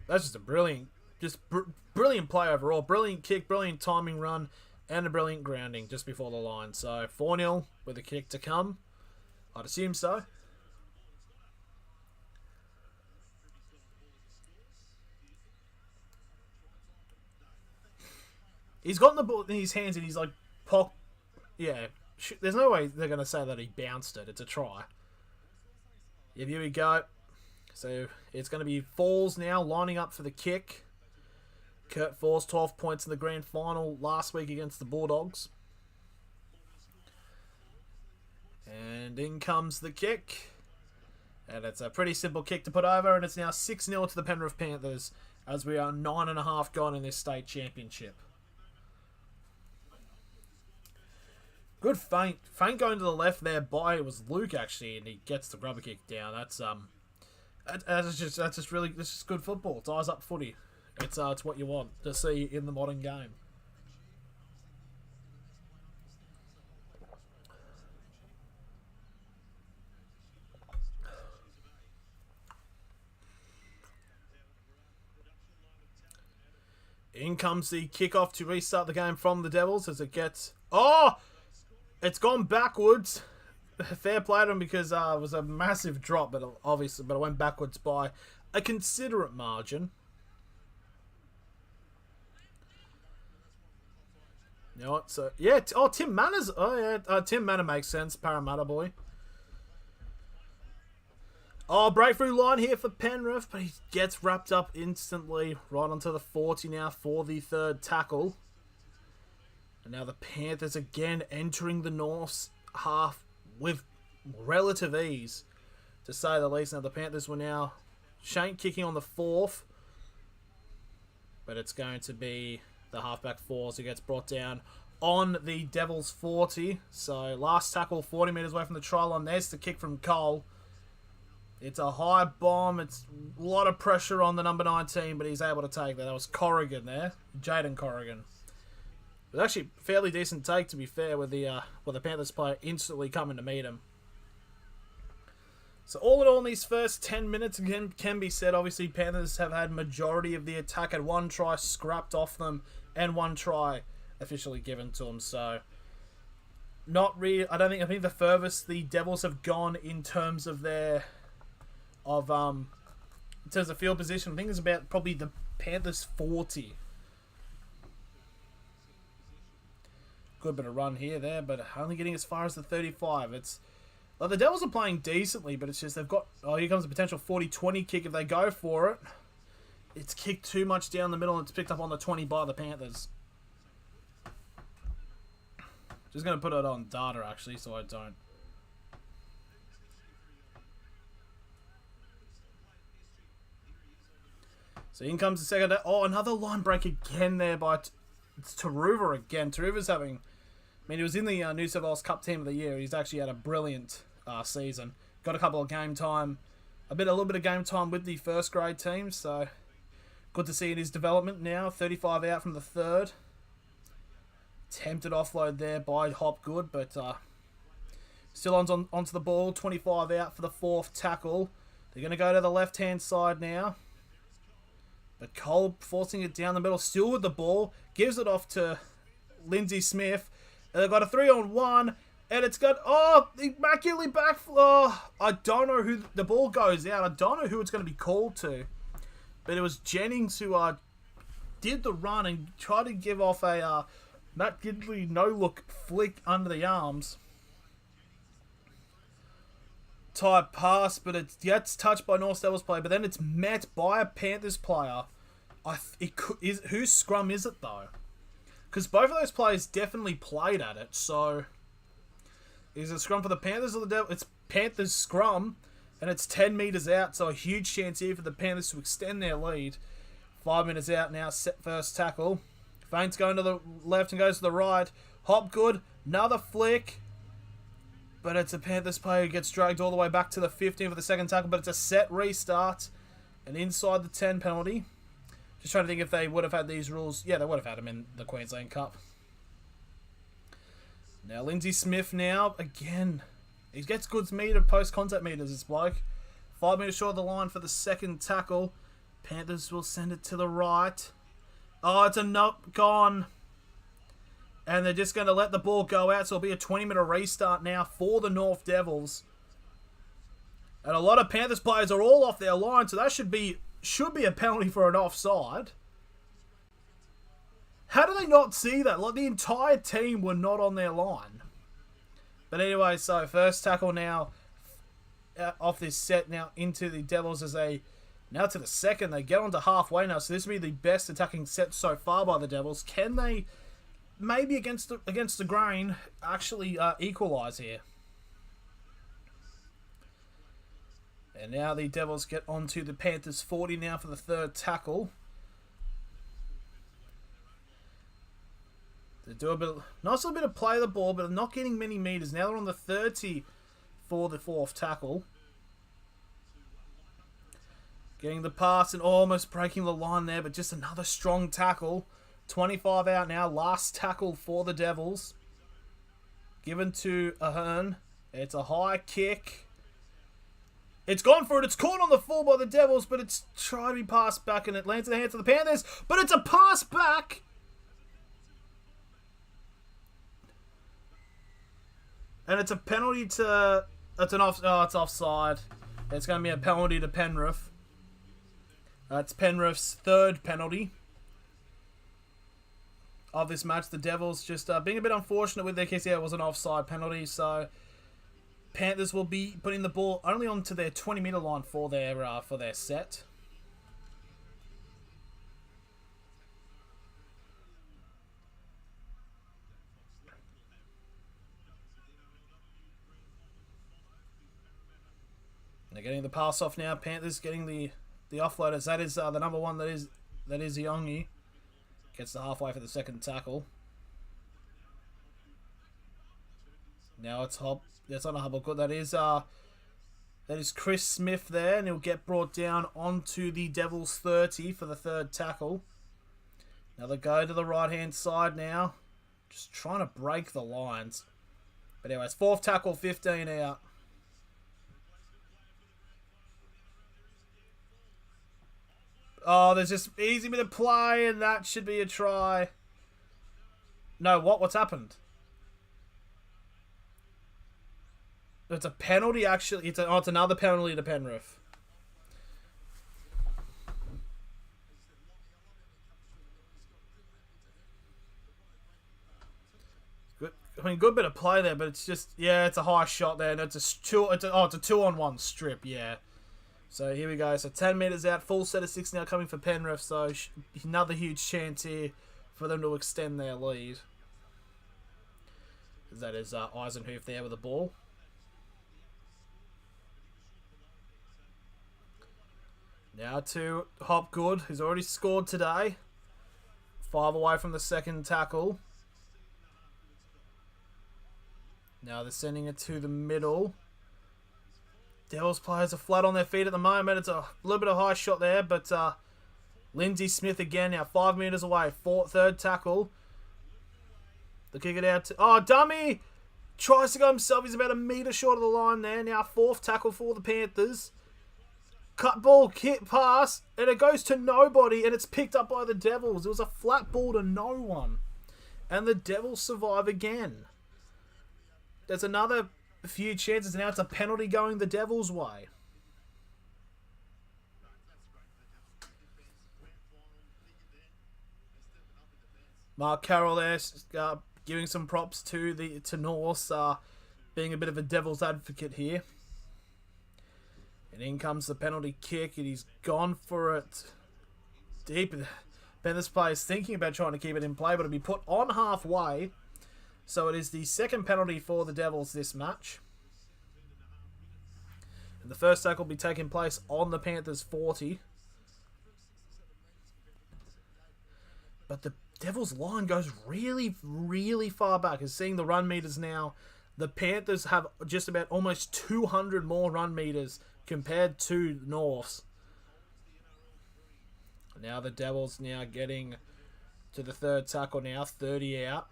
That's just a brilliant play overall. Brilliant kick, brilliant timing run, and a brilliant grounding just before the line. So 4-0 with a kick to come. I'd assume so. He's gotten the ball in his hands and he's like, pop. Yeah, there's no way they're going to say that he bounced it. It's a try. Yeah, here we go. So it's going to be Falls now lining up for the kick. Kurt Falls, 12 points in the Grand Final last week against the Bulldogs. And in comes the kick. And it's a pretty simple kick to put over. And it's now 6-0 to the Penrith Panthers as we are 9.5 gone in this state championship. Good feint. Feint going to the left there by, it was Luke actually, and he gets the rubber kick down. That's just good football. It's eyes up footy. It's what you want to see in the modern game. In comes the kickoff to restart the game from the Devils as it gets... Oh! It's gone backwards. Fair play to him because it was a massive drop, but it went backwards by a considerate margin. You know what? So yeah. Tim Manners. Oh yeah. Tim Manor makes sense. Parramatta boy. Oh, breakthrough line here for Penrith, but he gets wrapped up instantly right onto the 40 now for the third tackle. And now the Panthers again entering the North's half with relative ease, to say the least. Now the Panthers were now Shane kicking on the 4th, but it's going to be the halfback Falls who gets brought down on the Devils 40. So last tackle 40 metres away from the try line. There's the kick from Cole. It's a high bomb. It's a lot of pressure on the number 19, but he's able to take that. That was Corrigan there, Jaden Corrigan. It was actually a fairly decent take, to be fair, with the Panthers player instantly coming to meet him. So all in all, in these first 10 minutes, again, can be said, obviously, Panthers have had majority of the attack, had one try scrapped off them, and one try officially given to them. So, not really. I think the furthest the Devils have gone in terms of their in terms of field position, I think it's about probably the Panthers 40. Good bit of run here, there, but only getting as far as the 35. It's well, the Devils are playing decently, but it's just they've got... Oh, here comes a potential 40-20 kick if they go for it. It's kicked too much down the middle and it's picked up on the 20 by the Panthers. Just going to put it on data, actually, so I don't... So in comes the second... Oh, another line break again there by... It's Taruva again. Taruva's having... I mean, he was in the New South Wales Cup Team of the Year. He's actually had a brilliant season. Got a couple of game time... a little bit of game time with the first grade team, so... Good to see in his development now. 35 out from the third. Tempted offload there by Hopgood, but still onto the ball. 25 out for the fourth tackle. They're going to go to the left-hand side now. But Cole forcing it down the middle, still with the ball. Gives it off to Lindsay Smith. And they've got a 3-on-1. And it's got... Oh, immaculately back... Oh, I don't know who... The ball goes out. I don't know who it's going to be called to. But it was Jennings who did the run and tried to give off a Matt Gidley no-look flick under the arms type pass, but it gets touched by North Devils player, but then it's met by a Panthers player Whose scrum is it though? Because both of those players definitely played at it. So is it scrum for the Panthers or the Devils? It's Panthers scrum, and it's 10 metres out. So a huge chance here for the Panthers to extend their lead. 5 minutes out now. Set first tackle. Feints going to the left and goes to the right. Hopgood, another flick. But it's a Panthers player who gets dragged all the way back to the 15 for the second tackle. But it's a set restart. And inside the 10 penalty. Just trying to think if they would have had these rules. Yeah, they would have had them in the Queensland Cup. Now, Lindsay Smith now, again. He gets good meter, post-contact meters, this bloke. 5 metres short of the line for the second tackle. Panthers will send it to the right. Oh, it's a knock gone. And they're just going to let the ball go out. So it'll be a 20-minute restart now for the North Devils. And a lot of Panthers players are all off their line. So that should be a penalty for an offside. How do they not see that? Like, the entire team were not on their line. But anyway, so first tackle now off this set now into the Devils as they... Now to the second, they get on to halfway now. So this will be the best attacking set so far by the Devils. Can they, maybe against the grain, actually equalise here? And now the Devils get onto the Panthers 40 now for the third tackle. They do a nice little bit of play of the ball, but they're not getting many metres. Now they're on the 30 for the fourth tackle. Getting the pass and almost breaking the line there, but just another strong tackle. 25 out now. Last tackle for the Devils. Given to Ahern. It's a high kick. It's gone for it. It's caught on the full by the Devils, but it's trying to be passed back, and it lands in the hands of the Panthers. But it's a pass back. And it's a penalty to... It's offside. It's going to be a penalty to Penrith. It's Penrith's third penalty of this match. The Devils just being a bit unfortunate with their case. Yeah, it was an offside penalty. So Panthers will be putting the ball only onto their 20-metre line for their set. They're getting the pass off now. Panthers getting the offloaders. That is the number one. That is Iongi. Gets to halfway for the second tackle. Now it's Hop. That's not a Hopgood. That is Chris Smith there, and he'll get brought down onto the Devils 30 for the third tackle. Now they go to the right hand side now, just trying to break the lines. But anyways, fourth tackle, 15 out. Oh, there's just easy bit of play, and that should be a try. No, what's happened? It's a penalty, actually. It's another penalty to Penrith. Good. I mean, good bit of play there, but it's just, yeah, it's a high shot there, and it's a 2-on-1 strip, yeah. So here we go. So 10 metres out, full set of 6 now coming for Penrith. So another huge chance here for them to extend their lead. That is Eisenhuth there with the ball. Now to Hopgood, who's already scored today. 5 away from the second tackle. Now they're sending it to the middle. Devils players are flat on their feet at the moment. It's a little bit of high shot there, but Lindsay Smith again now 5 metres away. Third tackle. They kick it out to... Oh, dummy! Tries to go himself. He's about a metre short of the line there. Now fourth tackle for the Panthers. Cut ball, hit pass, and it goes to nobody, and it's picked up by the Devils. It was a flat ball to no one. And the Devils survive again. There's another... a few chances. Now it's a penalty going the Devils' way. Mark Carroll there giving some props to North, being a bit of a Devils advocate here. And in comes the penalty kick, and he's gone for it. deep. Panthers players thinking about trying to keep it in play, but it'll be put on halfway. So it is the second penalty for the Devils this match. And the first tackle will be taking place on the Panthers 40. But the Devils line goes really, really far back. As seeing the run meters now, the Panthers have just about almost 200 more run meters compared to Norths. Now the Devils now getting to the third tackle now, 30 out.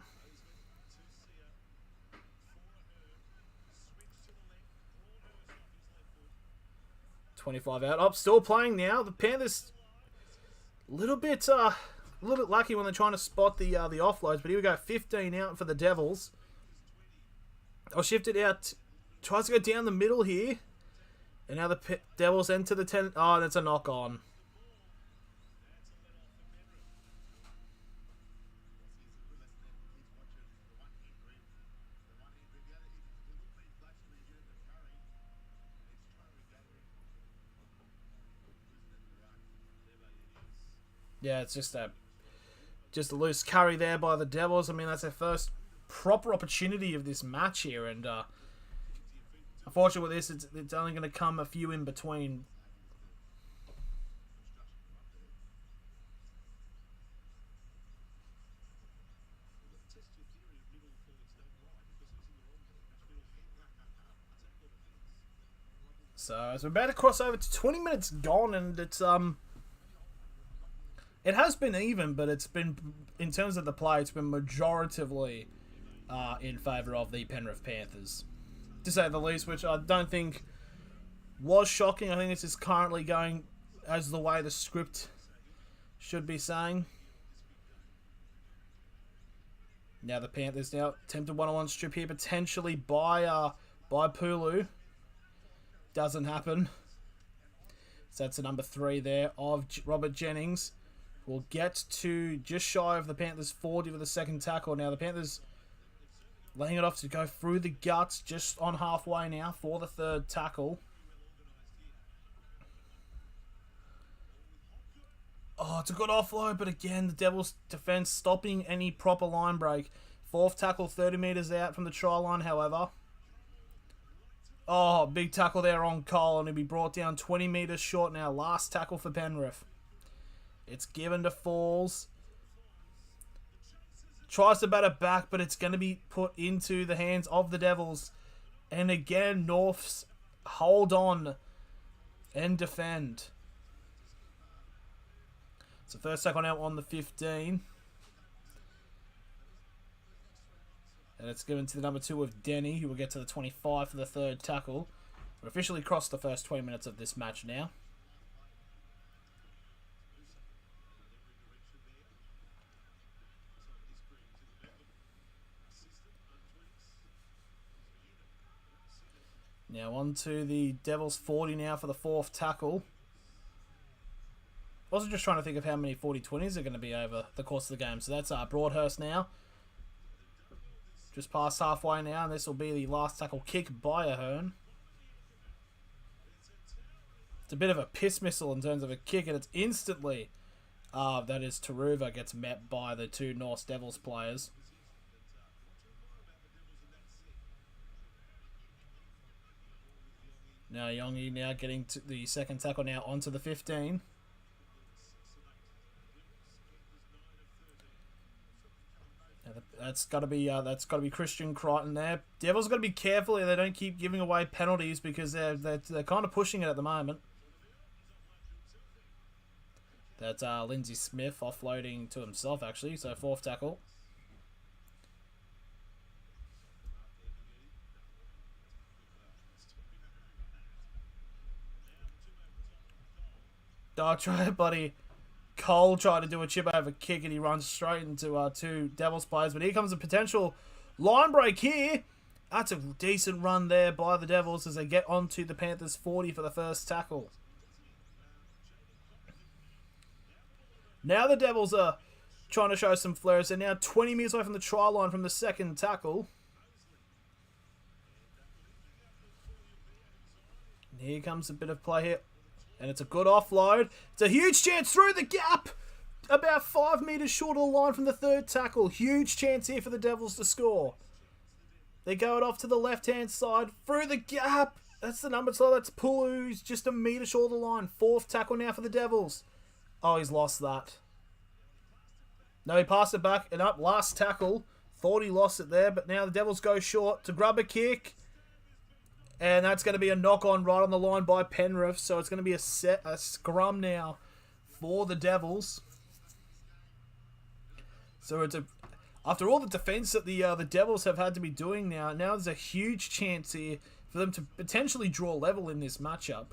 $25 out. Oh, still playing now. The Panthers a little bit lucky when they're trying to spot the offloads, but here we go, 15 out for the Devils. I'll shift it out. Tries to go down the middle here. And now the Devils enter the 10. Oh, that's a knock on. Yeah, it's just a loose carry there by the Devils. I mean, that's their first proper opportunity of this match here, and unfortunately with this, it's only going to come a few in between. So as we're about to cross over to 20 minutes gone, and it's it has been even, but it's been, in terms of the play, it's been majoritively in favour of the Penrith Panthers, to say the least, which I don't think was shocking. I think this is currently going as the way the script should be saying. Now the Panthers now attempted one-on-one strip here, potentially by Pulu. Doesn't happen. So that's the number 3 there of Robert Jennings. We'll get to just shy of the Panthers 40 for the second tackle. Now the Panthers laying it off to go through the guts, just on halfway now for the third tackle. Oh, it's a good offload, but again, the Devils' defense stopping any proper line break. Fourth tackle, 30 metres out from the try line, however. Oh, big tackle there on Cole, and he'll be brought down 20 metres short now. Last tackle for Penrith. It's given to Falls. Tries to bat it back, but it's going to be put into the hands of the Devils. And again, Norths hold on and defend. So first tackle now on the 15. And it's given to the number 2 of Denny, who will get to the 25 for the third tackle. We're officially crossed the first 20 minutes of this match now. Now on to the Devils 40 now for the fourth tackle. I was just trying to think of how many 40-20s are going to be over the course of the game. So that's Broadhurst now. Just past halfway now, and this will be the last tackle kick by Ahern. It's a bit of a piss missile in terms of a kick, and it's instantly, that is Taruva, gets met by the 2 North Devils players. Now Yongi now getting to the second tackle now onto the 15. That's got to be Christian Crichton there. Devils got to be careful they don't keep giving away penalties, because they're kind of pushing it at the moment. That's Lindsay Smith offloading to himself actually. So fourth tackle. Oh, try it, buddy. Cole tried to do a chip over kick, and he runs straight into 2 Devils players. But here comes a potential line break here. That's a decent run there by the Devils as they get onto the Panthers 40 for the first tackle. Now the Devils are trying to show some flares. They're now 20 metres away from the try line from the second tackle. And here comes a bit of play here. And it's a good offload. It's a huge chance through the gap. about 5 metres short of the line from the third tackle. Huge chance here for the Devils to score. They go it off to the left-hand side. Through the gap. That's the number 2. That's Pulu, who's just a metre short of the line. 4th tackle now for the Devils. Oh, he's lost that. No, he passed it back and up. Last tackle. Thought he lost it there, but now the Devils go short to grab a kick. And that's going to be a knock-on right on the line by Penrith. So it's going to be a scrum now for the Devils. So it's after all the defence that the Devils have had to be doing now there's a huge chance here for them to potentially draw level in this matchup.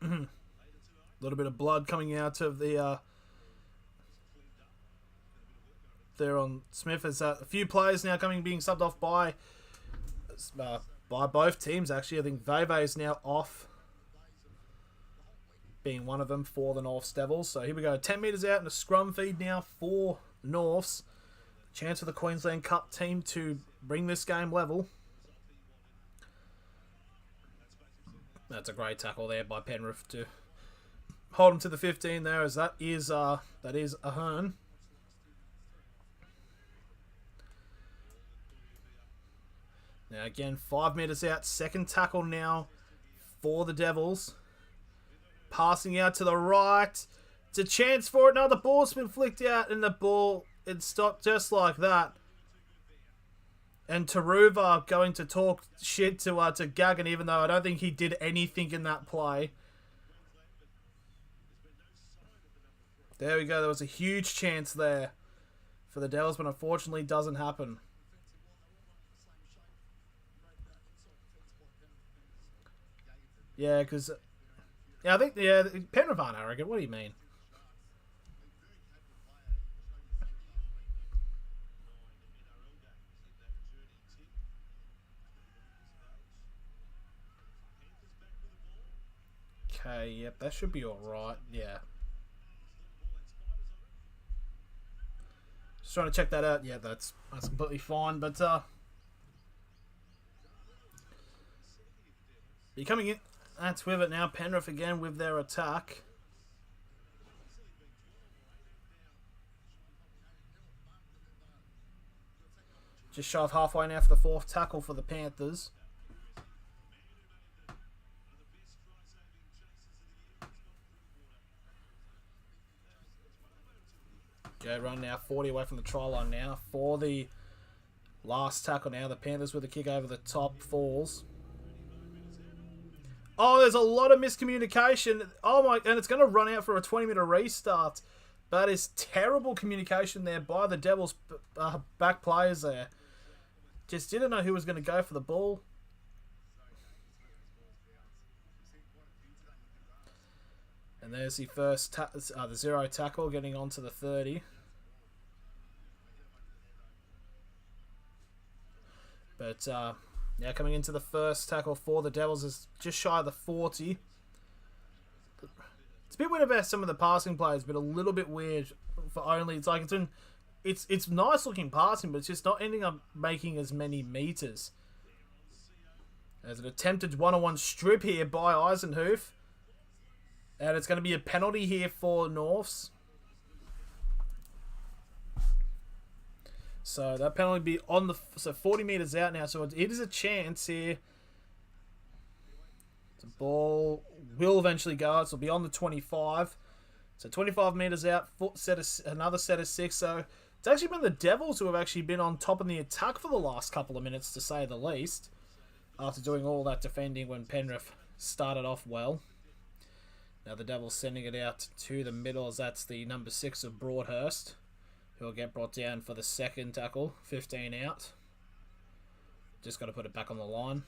A little bit of blood coming out of the there on Smith. As a few players now being subbed off by both teams. Actually, I think Veve is now off, being one of them for the Norths Devils. So here we go, 10 metres out and a scrum feed now for the Norths. Chance for the Queensland Cup team to bring this game level. That's a great tackle there by Penrith to hold him to the 15 there, as that is Ahern. Now again, 5 metres out, second tackle now for the Devils. Passing out to the right. It's a chance for it. Now the ball's been flicked out and the ball, it stopped just like that. And Taruva going to talk shit to Gagan, even though I don't think he did anything in that play. There we go. There was a huge chance there for the Devils, but unfortunately doesn't happen. Yeah, because I think Penrith aren't arrogant. What do you mean? Okay, yep, that should be alright, yeah. Just trying to check that out. Yeah, that's completely fine, but be coming in. That's with it now. Penrith again with their attack. Just shy of halfway now for the 4th tackle for the Panthers. Go run now, 40 away from the try line now for the last tackle now. The Panthers with a kick over the top falls. Oh, there's a lot of miscommunication. Oh my, and it's going to run out for a 20-minute restart. That is terrible communication there by the Devils back players there. Just didn't know who was going to go for the ball. And there's the first, the 0 tackle getting onto the 30. But now coming into the first tackle for the Devils is just shy of the 40. It's a bit weird about some of the passing plays, but a little bit weird for only. It's like it's nice looking passing, but it's just not ending up making as many meters. There's an attempted one-on-one strip here by Eisenhoof. And it's going to be a penalty here for Norths. So that penalty will be on the 40 metres out now. So it is a chance here. The ball will eventually go. So it'll be on the 25. So 25 metres out. Another set of 6. So it's actually been the Devils who have actually been on top in the attack for the last couple of minutes, to say the least. After doing all that defending when Penrith started off well. Now the Devils sending it out to the middle, as that's the number 6 of Broadhurst, who will get brought down for the second tackle. 15 out. Just got to put it back on the line.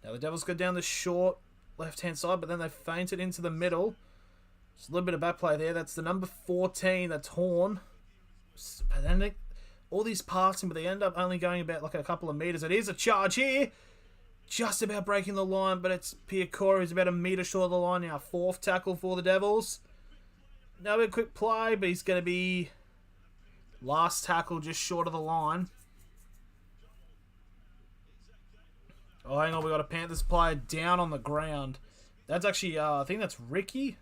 Now the Devils go down the short left-hand side, but then they feint it into the middle. Just a little bit of back play there. That's the number 14, that's Horn. But then all these passing, but they end up only going about like a couple of metres. It is a charge here. Just about breaking the line, but it's Piacora who's about a metre short of the line now. 4th tackle for the Devils. now a quick play, but he's going to be last tackle just short of the line. Oh, hang on, we got a Panthers player down on the ground. That's actually, I think that's Ricky.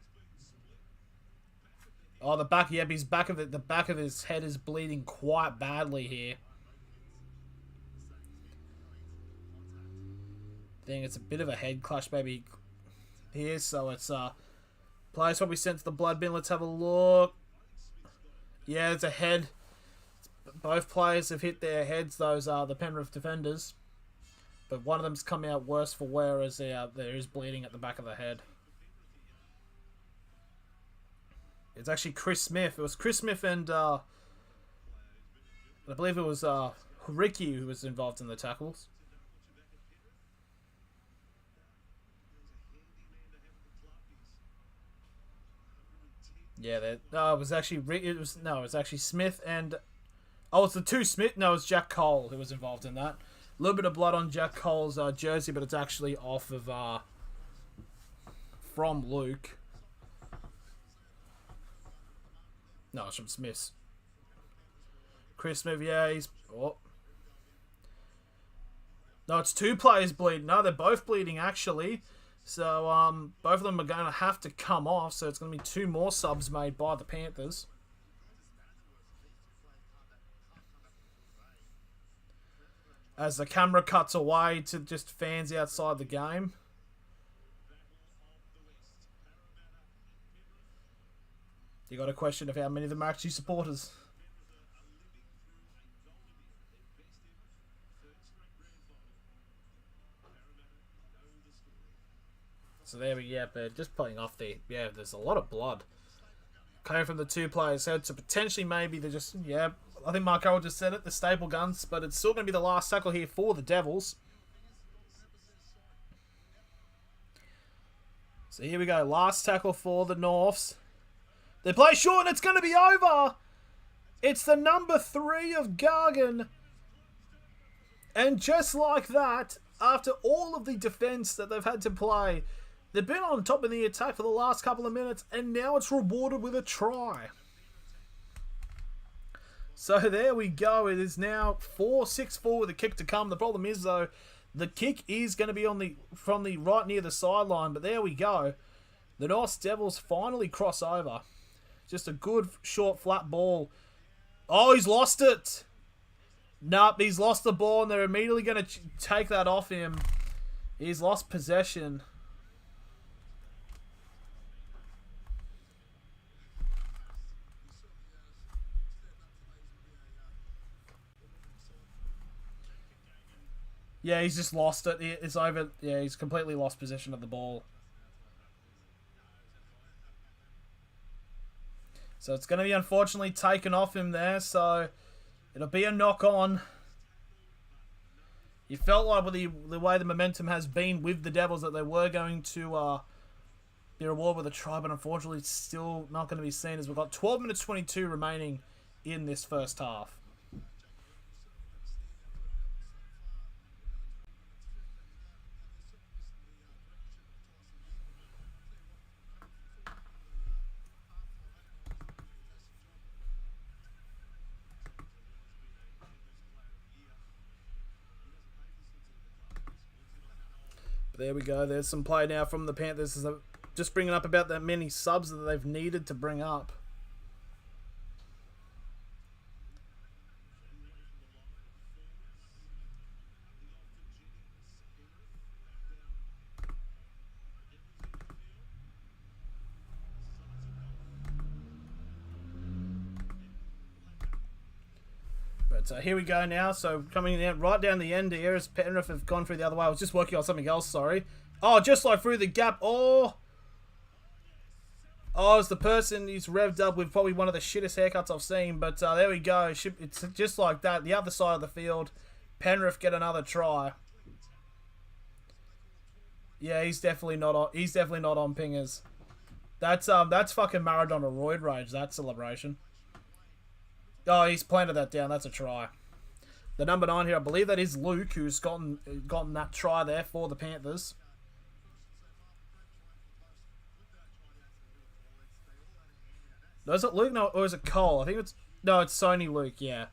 Oh, the back, yep, the back of his head is bleeding quite badly here. I think it's a bit of a head clash maybe here, so it's players probably sent to the blood bin. Let's have a look. Yeah, it's a head. Both players have hit their heads, those are the Penrith defenders. But one of them's come out worse for wear as there is bleeding at the back of the head. It's actually Chris Smith. It was Chris Smith and I believe it was Ricky who was involved in the tackles. Yeah, it was actually Smith and it's the two Smith. No, it's Jack Cole who was involved in that. A little bit of blood on Jack Cole's jersey, but it's actually off of from Luke. No, it's from Smith's. Chris Smith, yeah, he's... Oh. No, it's two players bleeding. No, they're both bleeding, actually. So, both of them are going to have to come off. So, it's going to be two more subs made by the Panthers. As the camera cuts away to just fans outside the game. You got a question of how many of them are actually supporters. So there we go, but just playing off there. Yeah, there's a lot of blood coming from the two players' heads. So potentially maybe they're just, yeah, I think Mark Carroll just said it, the staple guns, but it's still going to be the last tackle here for the Devils. So here we go, last tackle for the Norths. They play short and it's going to be over. It's the number 3 of Gargan. And just like that, after all of the defense that they've had to play, they've been on top of the attack for the last couple of minutes, and now it's rewarded with a try. So there we go. It is now 4-6-4 with a kick to come. The problem is, though, the kick is going to be from the right near the sideline, but there we go. The North Devils finally cross over. Just a good, short, flat ball. Oh, he's lost it. Nope, he's lost the ball, and they're immediately going to take that off him. He's lost possession. Yeah, he's just lost it. It's over. Yeah, he's completely lost possession of the ball. So it's going to be unfortunately taken off him there. So it'll be a knock on. You felt like with the way the momentum has been with the Devils that they were going to be rewarded with a try, but unfortunately it's still not going to be seen as we've got 12 minutes 22 remaining in this first half. There we go. There's some play now from the Panthers. Just bringing up about that many subs that they've needed to bring up. So here we go now. So coming out right down the end here as Penrith have gone through the other way. I was just working on something else, sorry. Oh, just like through the gap. Oh, it's the person who's revved up with probably one of the shittest haircuts I've seen. But there we go. It's just like that. The other side of the field. Penrith get another try. Yeah, he's definitely not on pingers. That's fucking Maradona roid rage, that celebration. Oh, he's planted that down. That's a try. The number 9 here, I believe that is Luke, who's gotten that try there for the Panthers. No, is it Luke? No, or is it Cole? I think it's... No, it's Sony Luke, yeah.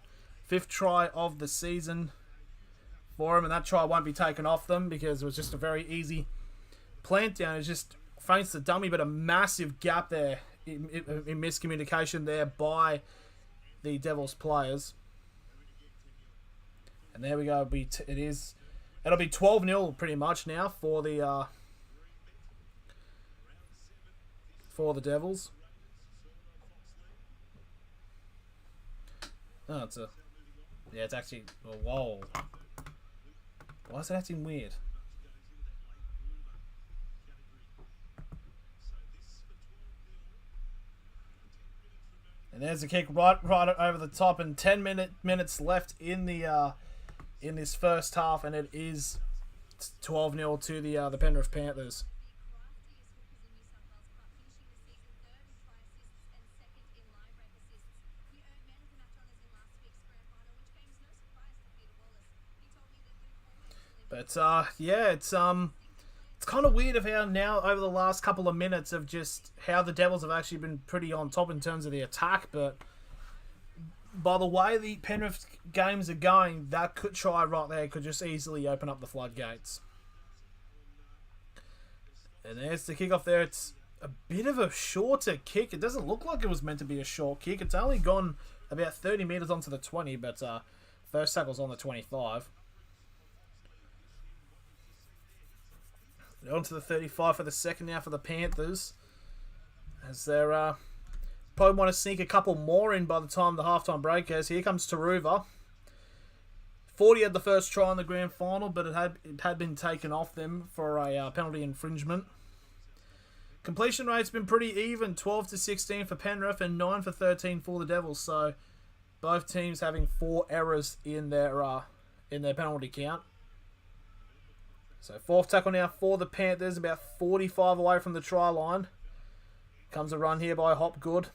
5th try of the season for him, and that try won't be taken off them because it was just a very easy plant down. It just feints the dummy, but a massive gap there in miscommunication there by the Devils players. And there we go. It'll be 12-0 pretty much now for the Devils. Oh, it's actually... Oh, whoa. Why is it acting weird? And there's a kick right over the top, and 10 minutes left in the in this first half, and it is 12-0 to the Penrith Panthers. But yeah, it's kind of weird of how now over the last couple of minutes of just how the Devils have actually been pretty on top in terms of the attack, but by the way the Penrith games are going, that could try right there could just easily open up the floodgates. And there's the kickoff there. It's a bit of a shorter kick. It doesn't look like it was meant to be a short kick. It's only gone about 30 metres onto the 20, but first tackle's on the 25. On to the 35 for the second now for the Panthers. As they're probably want to sneak a couple more in by the time the halftime break is. Here comes Taruva. 40 had the first try in the grand final, but it had been taken off them for a penalty infringement. Completion rate's been pretty even, 12 to 16 for Penrith and 9 for 13 for the Devils. So both teams having 4 errors in their penalty count. So 4th tackle now for the Panthers, about 45 away from the try line. Comes a run here by Hopgood.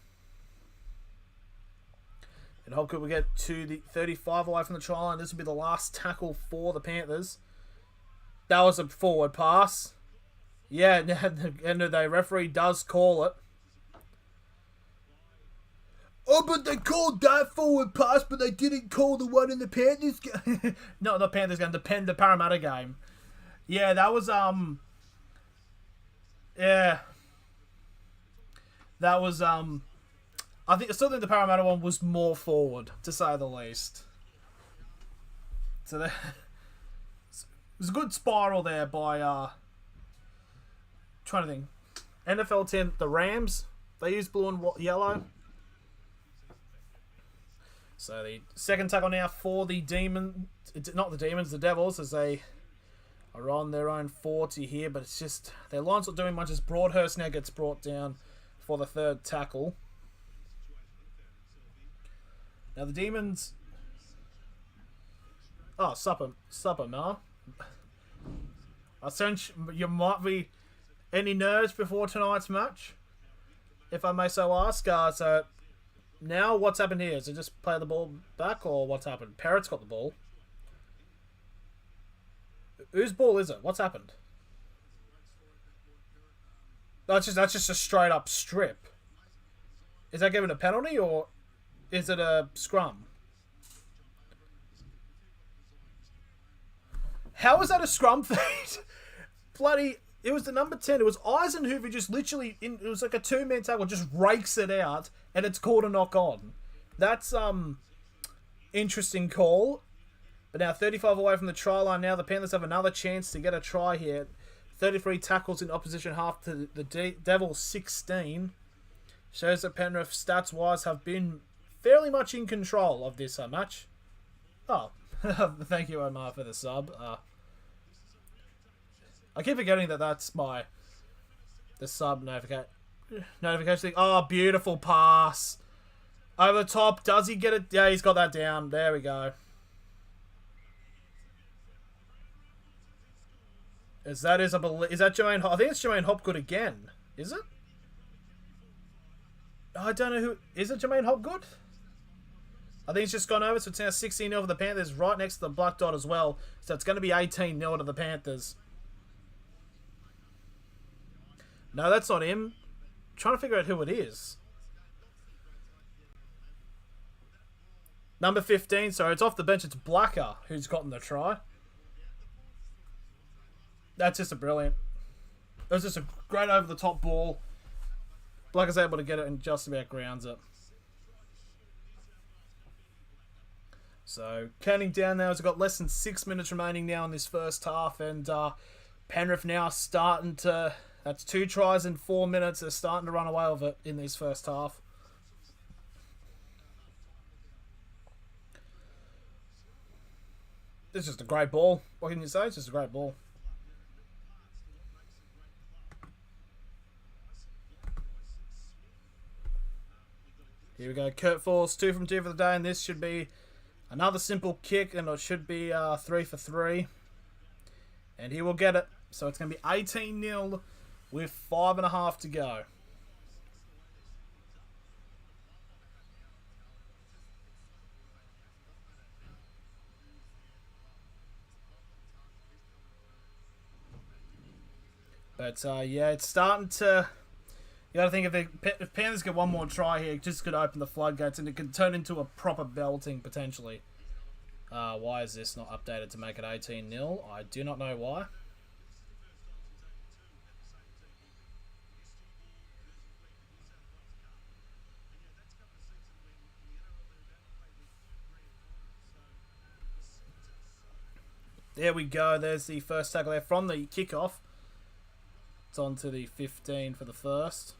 And Hopgood will get to the 35 away from the try line. This will be the last tackle for the Panthers. That was a forward pass. Yeah, and the referee does call it. Oh, but they called that forward pass, but they didn't call the one in the Panthers game. No, the Panthers game, the Parramatta game. Yeah, that was, yeah. That was, I still think the Parramatta one was more forward, to say the least. So there, it was a good spiral there by, trying to think. NFL 10, the Rams, they used blue and yellow. So the second tackle now for the Demons, not the Demons, the Devils, as they are on their own 40 here, but it's just their line's not doing much as Broadhurst now gets brought down for the third tackle. Now the Demons... Oh, supper, Ma. I sense you might be any nerves before tonight's match, if I may so ask. So now what's happened here? Is it just play the ball back, or what's happened? Parrott's got the ball. Whose ball is it? What's happened? That's just a straight up strip. Is that given a penalty, or is it a scrum? How was that a scrum feed? Bloody, it was the number 10. It was Eisenhuth who just literally, it was like a 2-man tackle, just rakes it out, and it's called a knock on. That's interesting call. But now 35 away from the try line. Now the Panthers have another chance to get a try here. 33 tackles in opposition half to the Devils 16. Shows that Penrith, stats-wise, have been fairly much in control of this match. Oh, thank you, Omar, for the sub. I keep forgetting that that's the sub notification thing. Oh, beautiful pass. Over the top. Does he get it? Yeah, he's got that down. There we go. Is that Jermaine? I think it's Jermaine Hopgood again. Is it? I don't know who. Is it Jermaine Hopgood? I think it's just gone over, so it's now 16-0 for the Panthers, right next to the black dot as well. So it's going to be 18-0 to the Panthers. No, that's not him. I'm trying to figure out who it is. Number 15, so it's off the bench. It's Blacker who's gotten the try. That's just a brilliant. It was just a great over-the-top ball. Blacker's able to get it and just about grounds it. So, counting down now, we've got less than 6 minutes remaining now in this first half, and Penrith now starting to... That's 2 tries in 4 minutes. They're starting to run away with it in this first half. It's just a great ball. What can you say? It's just a great ball. Here we go. Kurt Force, 2 from 2 for the day, and this should be another simple kick, and it should be 3 for 3. And he will get it. So it's going to be 18-0 with 5.5 to go. But yeah, it's starting to... You got to think if Panthers get one more try here, it just could open the floodgates and it could turn into a proper belting potentially. Why is this not updated to make it 18-0? I do not know why. There we go. There's the first tackle there from the kickoff. It's on to the 15 for the first.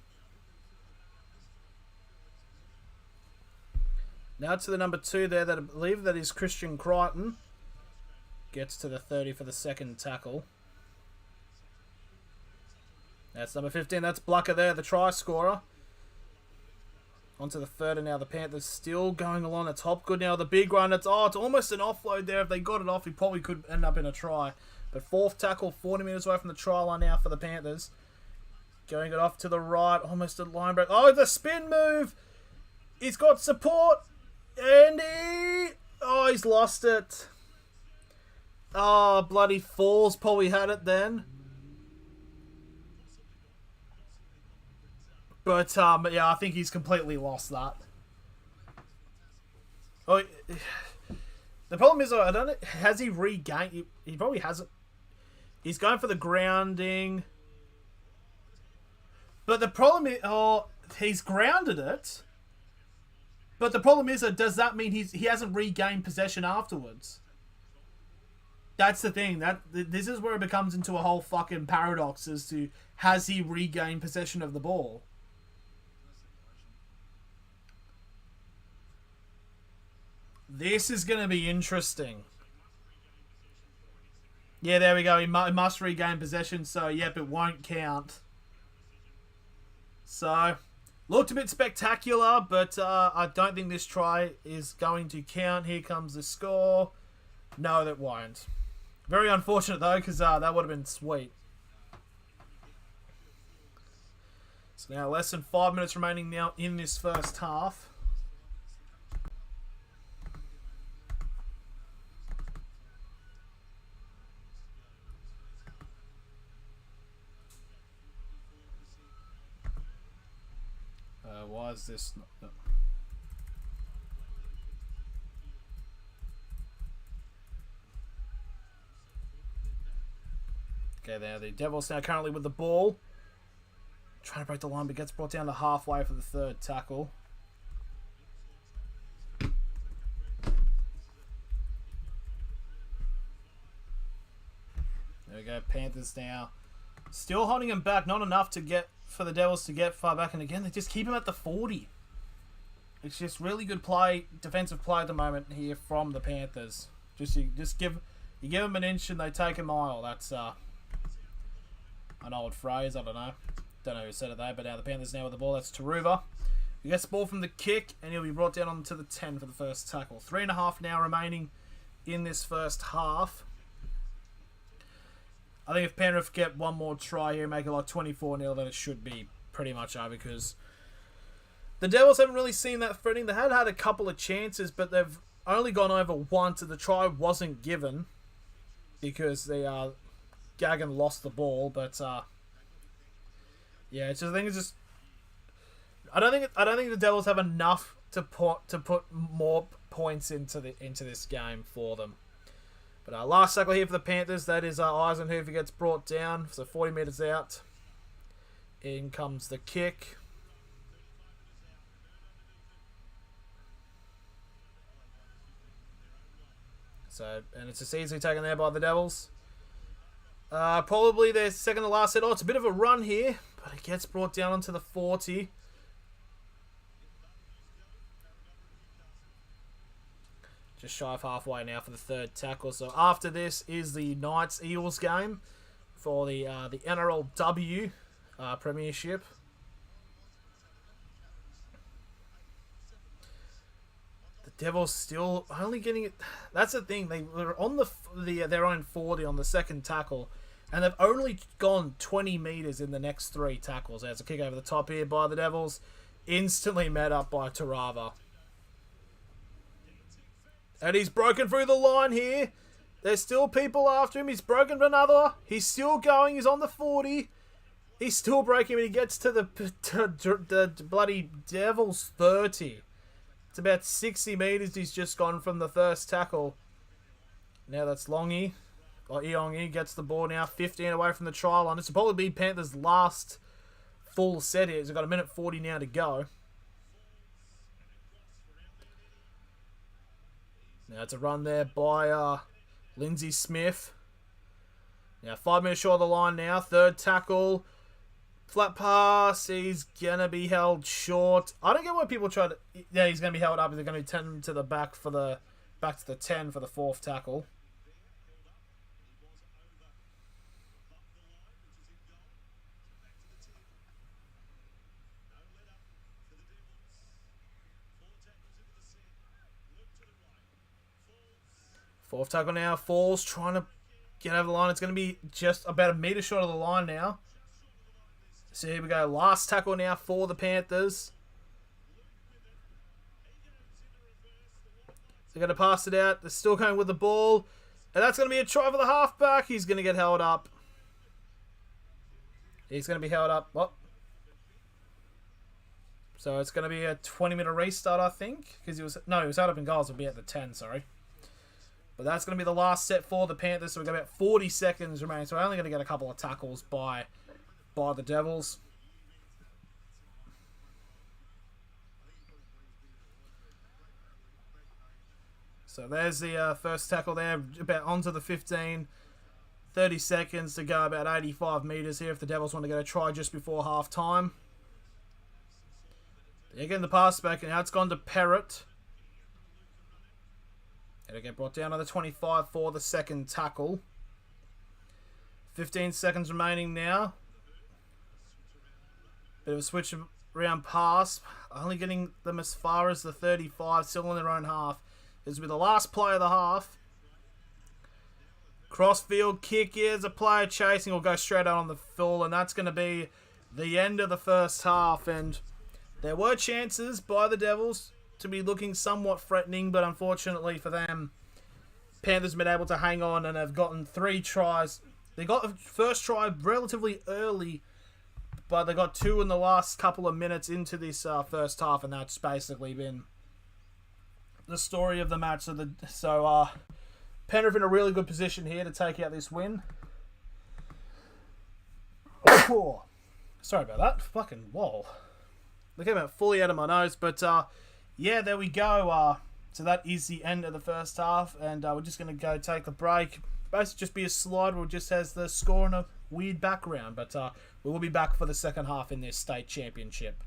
Now to the number 2 there, that I believe that is Christian Crichton. Gets to the 30 for the second tackle. That's number 15. That's Blacker there, the try scorer. On to the third, and now the Panthers still going along the top. Good now, the big run. It's almost an offload there. If they got it off, he probably could end up in a try. But fourth tackle, 40 metres away from the try line now for the Panthers. Going it off to the right, almost a line break. Oh, the spin move! He's got support, and he's lost it. Oh, bloody Falls probably had it then. But yeah, I think he's completely lost that. Oh, the problem is, I don't know, has he regained? He probably hasn't. He's going for the grounding. But the problem is, he's grounded it. But the problem is, does that mean he hasn't regained possession afterwards? That's the thing. This is where it becomes into a whole fucking paradox as to, has he regained possession of the ball? This is going to be interesting. Yeah, there we go. He must regain possession, so yep, it won't count. So, looked a bit spectacular, but I don't think this try is going to count. Here comes the score. No, that won't. Very unfortunate, though, because that would have been sweet. So now less than 5 minutes remaining now in this first half. Why is this not... Okay, there the Devils now currently with the ball. Trying to break the line, but gets brought down to halfway for the third tackle. There we go, Panthers now. Still holding him back, not enough to get for the Devils to get far back, and again they just keep him at the 40. It's just really good play, defensive play at the moment here from the Panthers. You give them an inch and they take a mile. That's an old phrase. I don't know who said it there, but now the Panthers now with the ball. That's Taruva. He gets the ball from the kick, and he'll be brought down onto the 10 for the first tackle. 3.5 now remaining in this first half. I think if Penrith get one more try here, make it like 24-0, then it should be pretty much over, because the Devils haven't really seen that threatening. They had a couple of chances, but they've only gone over once, and the try wasn't given because Gagan lost the ball. But yeah, I don't think the Devils have enough to put more points into this game for them. But last tackle here for the Panthers. That is Eisenhofer gets brought down. So 40 metres out. In comes the kick. So, and it's just easily taken there by the Devils. Probably their second to last set. Oh, it's a bit of a run here, but it gets brought down onto the 40. Just shy of halfway now for the third tackle. So after this is the Knights-Eels game for the NRLW Premiership. Devils still only getting it. That's the thing. They were on their own 40 on the second tackle, and they've only gone 20 metres in the next 3 tackles. There's a kick over the top here by the Devils. Instantly met up by Tarava. And he's broken through the line here. There's still people after him. He's broken for another. He's still going. He's on the 40. He's still breaking when he gets to the bloody Devils 30. It's about 60 metres he's just gone from the first tackle. Now that's Longy. Iongi gets the ball now. 15 away from the try line. This will probably be Panthers' last full set here. They've got 1:40 now to go. Now it's a run there by Lindsay Smith. Now 5 minutes short of the line now. Third tackle. Flat pass, he's going to be held short. I don't get why people try to... Yeah, he's going to be held up. They're going to turn him to the back to the 10 for the fourth tackle. Fourth tackle now. Falls, trying to get over the line. It's going to be just about 1 metre short of the line now. So here we go. Last tackle now for the Panthers. They're going to pass it out. They're still going with the ball. And that's going to be a try for the halfback. He's going to get held up. He's going to be held up. What? So it's going to be a 20-minute restart, I think. Because he was held up in goals. It'll be at the 10, sorry. But that's going to be the last set for the Panthers. So we've got about 40 seconds remaining. So we're only going to get a couple of tackles by the Devils. So there's the first tackle there, about onto the 15. 30 seconds to go, about 85 metres here if the Devils want to get a try just before half time. They're getting the pass back, and now it's gone to Perrott. It'll get brought down on the 25 for the second tackle. 15 seconds remaining now. Bit of a switch around pass. Only getting them as far as the 35, still in their own half. This will be the last play of the half. Crossfield kick. Here's a player chasing. Will go straight out on the full, and that's going to be the end of the first half. And there were chances by the Devils to be looking somewhat threatening, but unfortunately for them, Panthers have been able to hang on and have gotten 3 tries. They got the first try relatively early, but they got 2 in the last couple of minutes into this first half, and that's basically been the story of the match. So Penrith in a really good position here to take out this win. Oh, sorry about that. Fucking whoa. They came out fully out of my nose, but yeah, there we go. So that is the end of the first half, and we're just going to go take a break. Basically just be a slide where it just has the score and a weird background, but we will be back for the second half in this state championship.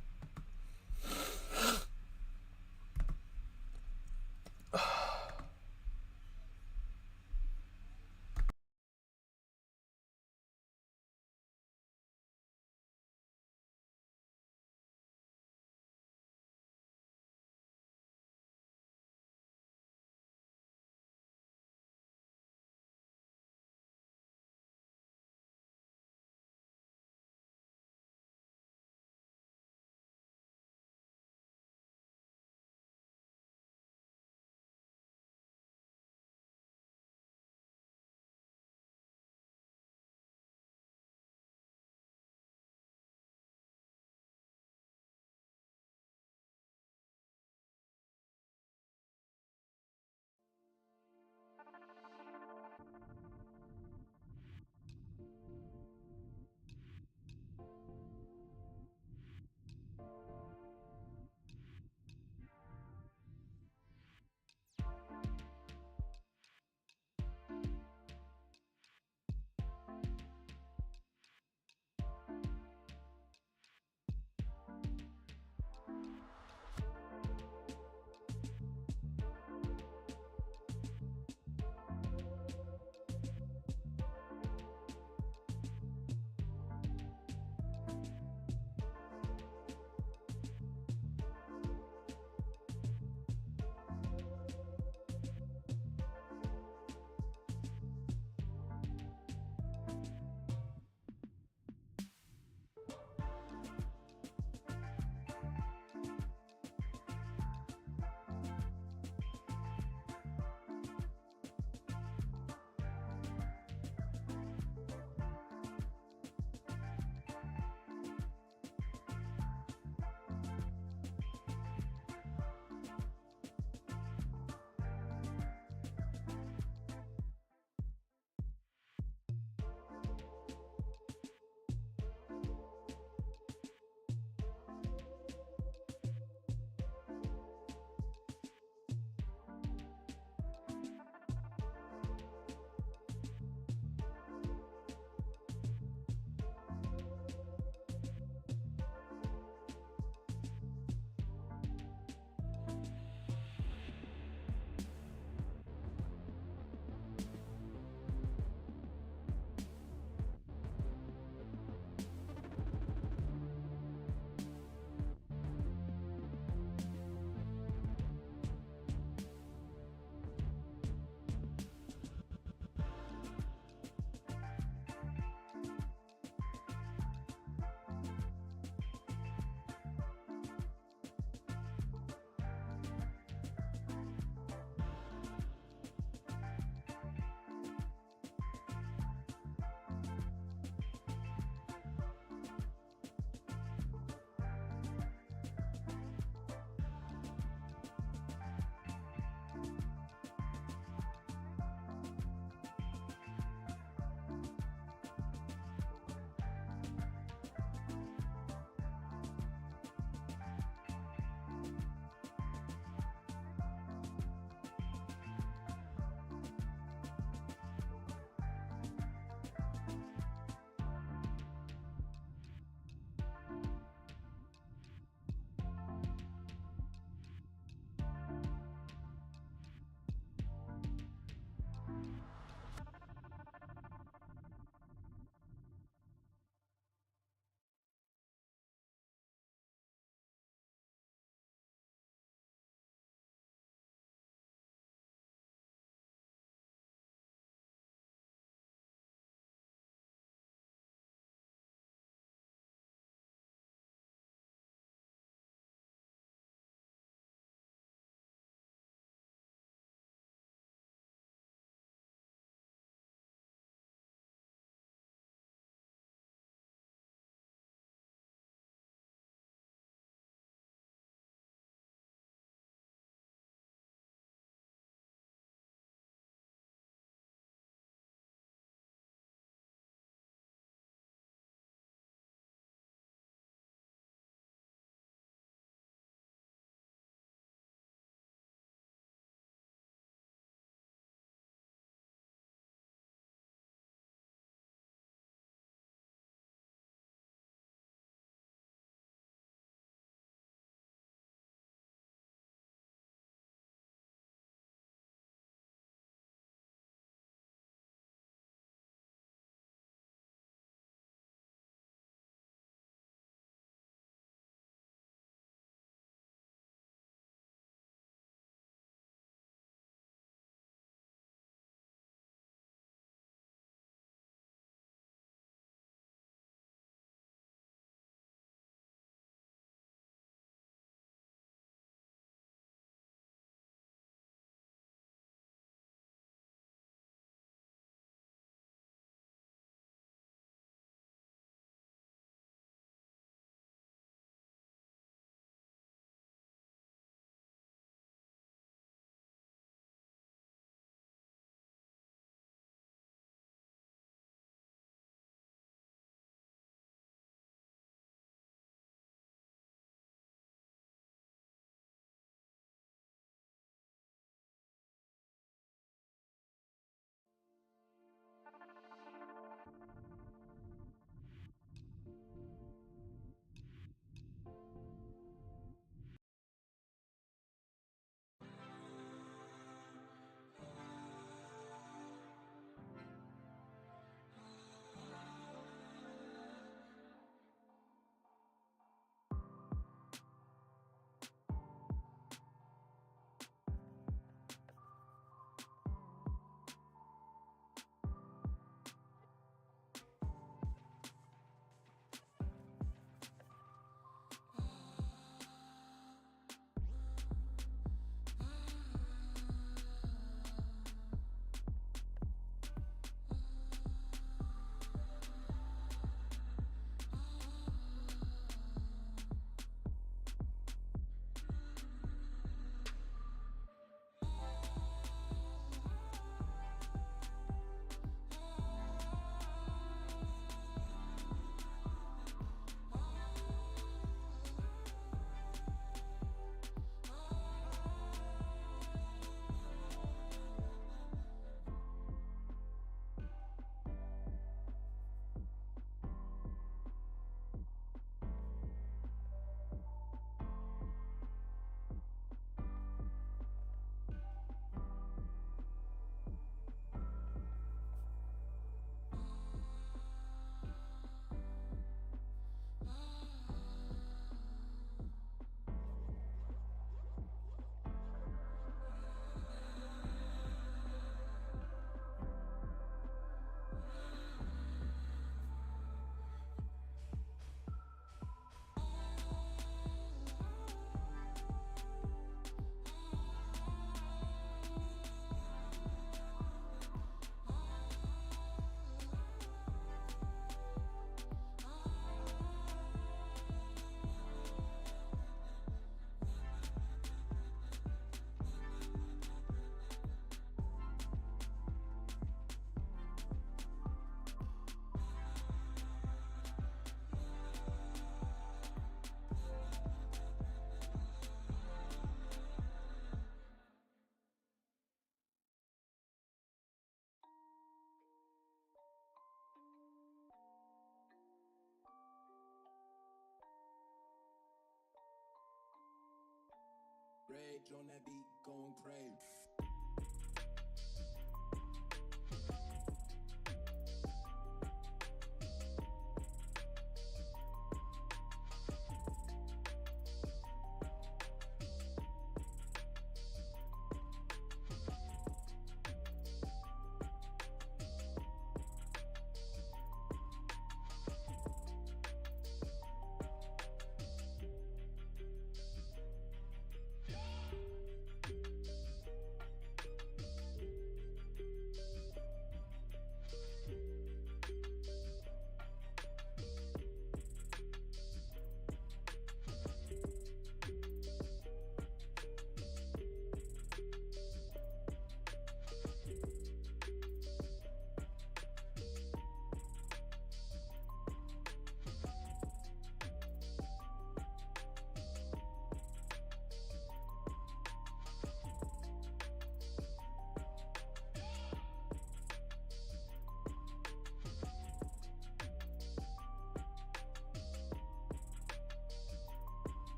Rage on that beat, going crazy.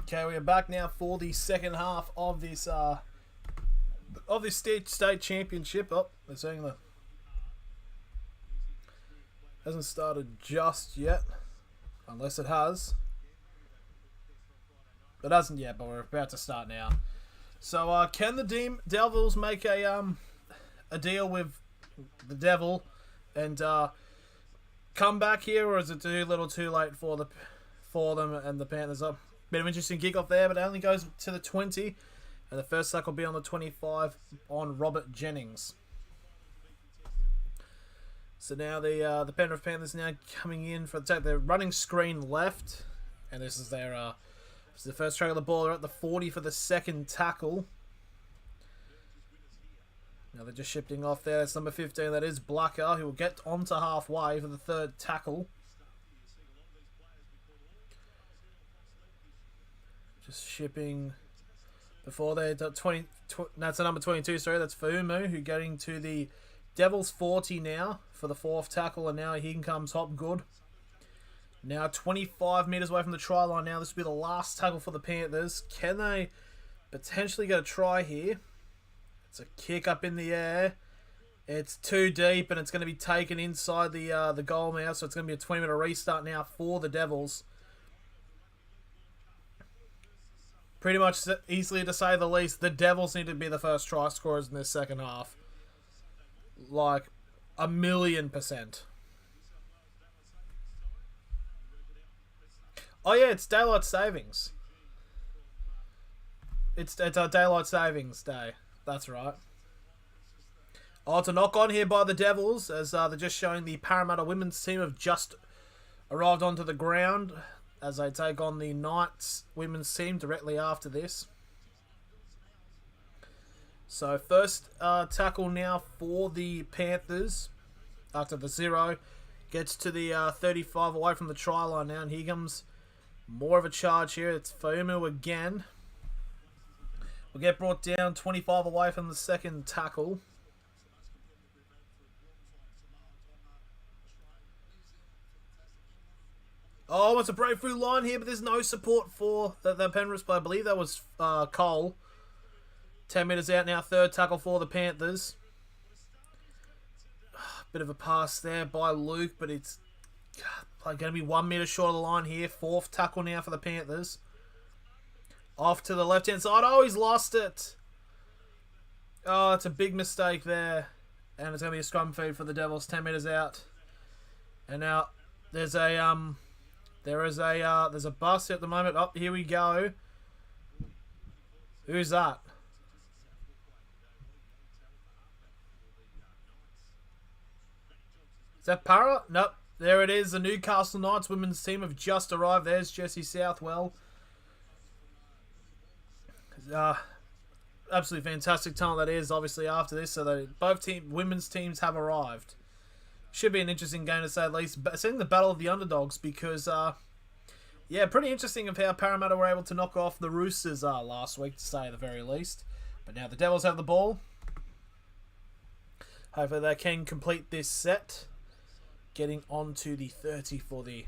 Okay, we are back now for the second half of this state championship. Oh, they're saying that hasn't started just yet, unless it has. It hasn't yet, but we're about to start now. So, can the Devils make a deal with the Devil and come back here, or is it too little, too late for them and the Panthers? Up. Bit of interesting kick-off there, but it only goes to the 20. And the first sack will be on the 25 on Robert Jennings. So now the Penrith Panthers now coming in for the take. They're running screen left. And this is their this is the first track of the ball. They're at the 40 for the second tackle. Now they're just shifting off there. That's number 15. That is Blacker, who will get onto halfway for the third tackle. Just shipping before they that's the number 22. Sorry, that's Fumu, who getting to the Devils 40 now for the fourth tackle, and now here comes Hopgood. Now 25 metres away from the try line. Now this will be the last tackle for the Panthers. Can they potentially get a try here? It's a kick up in the air. It's too deep, and it's going to be taken inside the goal now. So it's going to be a 20-minute restart now for the Devils. Pretty much easily to say the least, the Devils need to be the first try scorers in this second half. Like 1,000,000%. Oh yeah, it's daylight savings. It's a daylight savings day. That's right. Oh, it's a knock on here by the Devils as they're just showing the Parramatta women's team have just arrived onto the ground as they take on the Knights women's team directly after this. So first tackle now for the Panthers after the 0. Gets to the 35 away from the try line now, and here comes more of a charge here. It's Fumu again. Will get brought down 25 away from the second tackle. Oh, it's a breakthrough line here, but there's no support for the Penrith player. I believe that was Cole. 10 metres out now, third tackle for the Panthers. Bit of a pass there by Luke, but it's going to be 1 metre short of the line here. Fourth tackle now for the Panthers. Off to the left-hand side. Oh, he's lost it. Oh, it's a big mistake there. And it's going to be a scrum feed for the Devils, 10 metres out. And now there's a there's a bus at the moment. Oh, here we go. Who's that? Is that Para? Nope. There it is. The Newcastle Knights women's team have just arrived. There's Jessie Southwell. Absolutely fantastic talent that is, obviously, after this. So both women's teams have arrived. Should be an interesting game to say the least. Seeing the battle of the underdogs because, yeah, pretty interesting of how Parramatta were able to knock off the Roosters last week, to say the very least. But now the Devils have the ball. Hopefully they can complete this set. Getting on to the 30 for the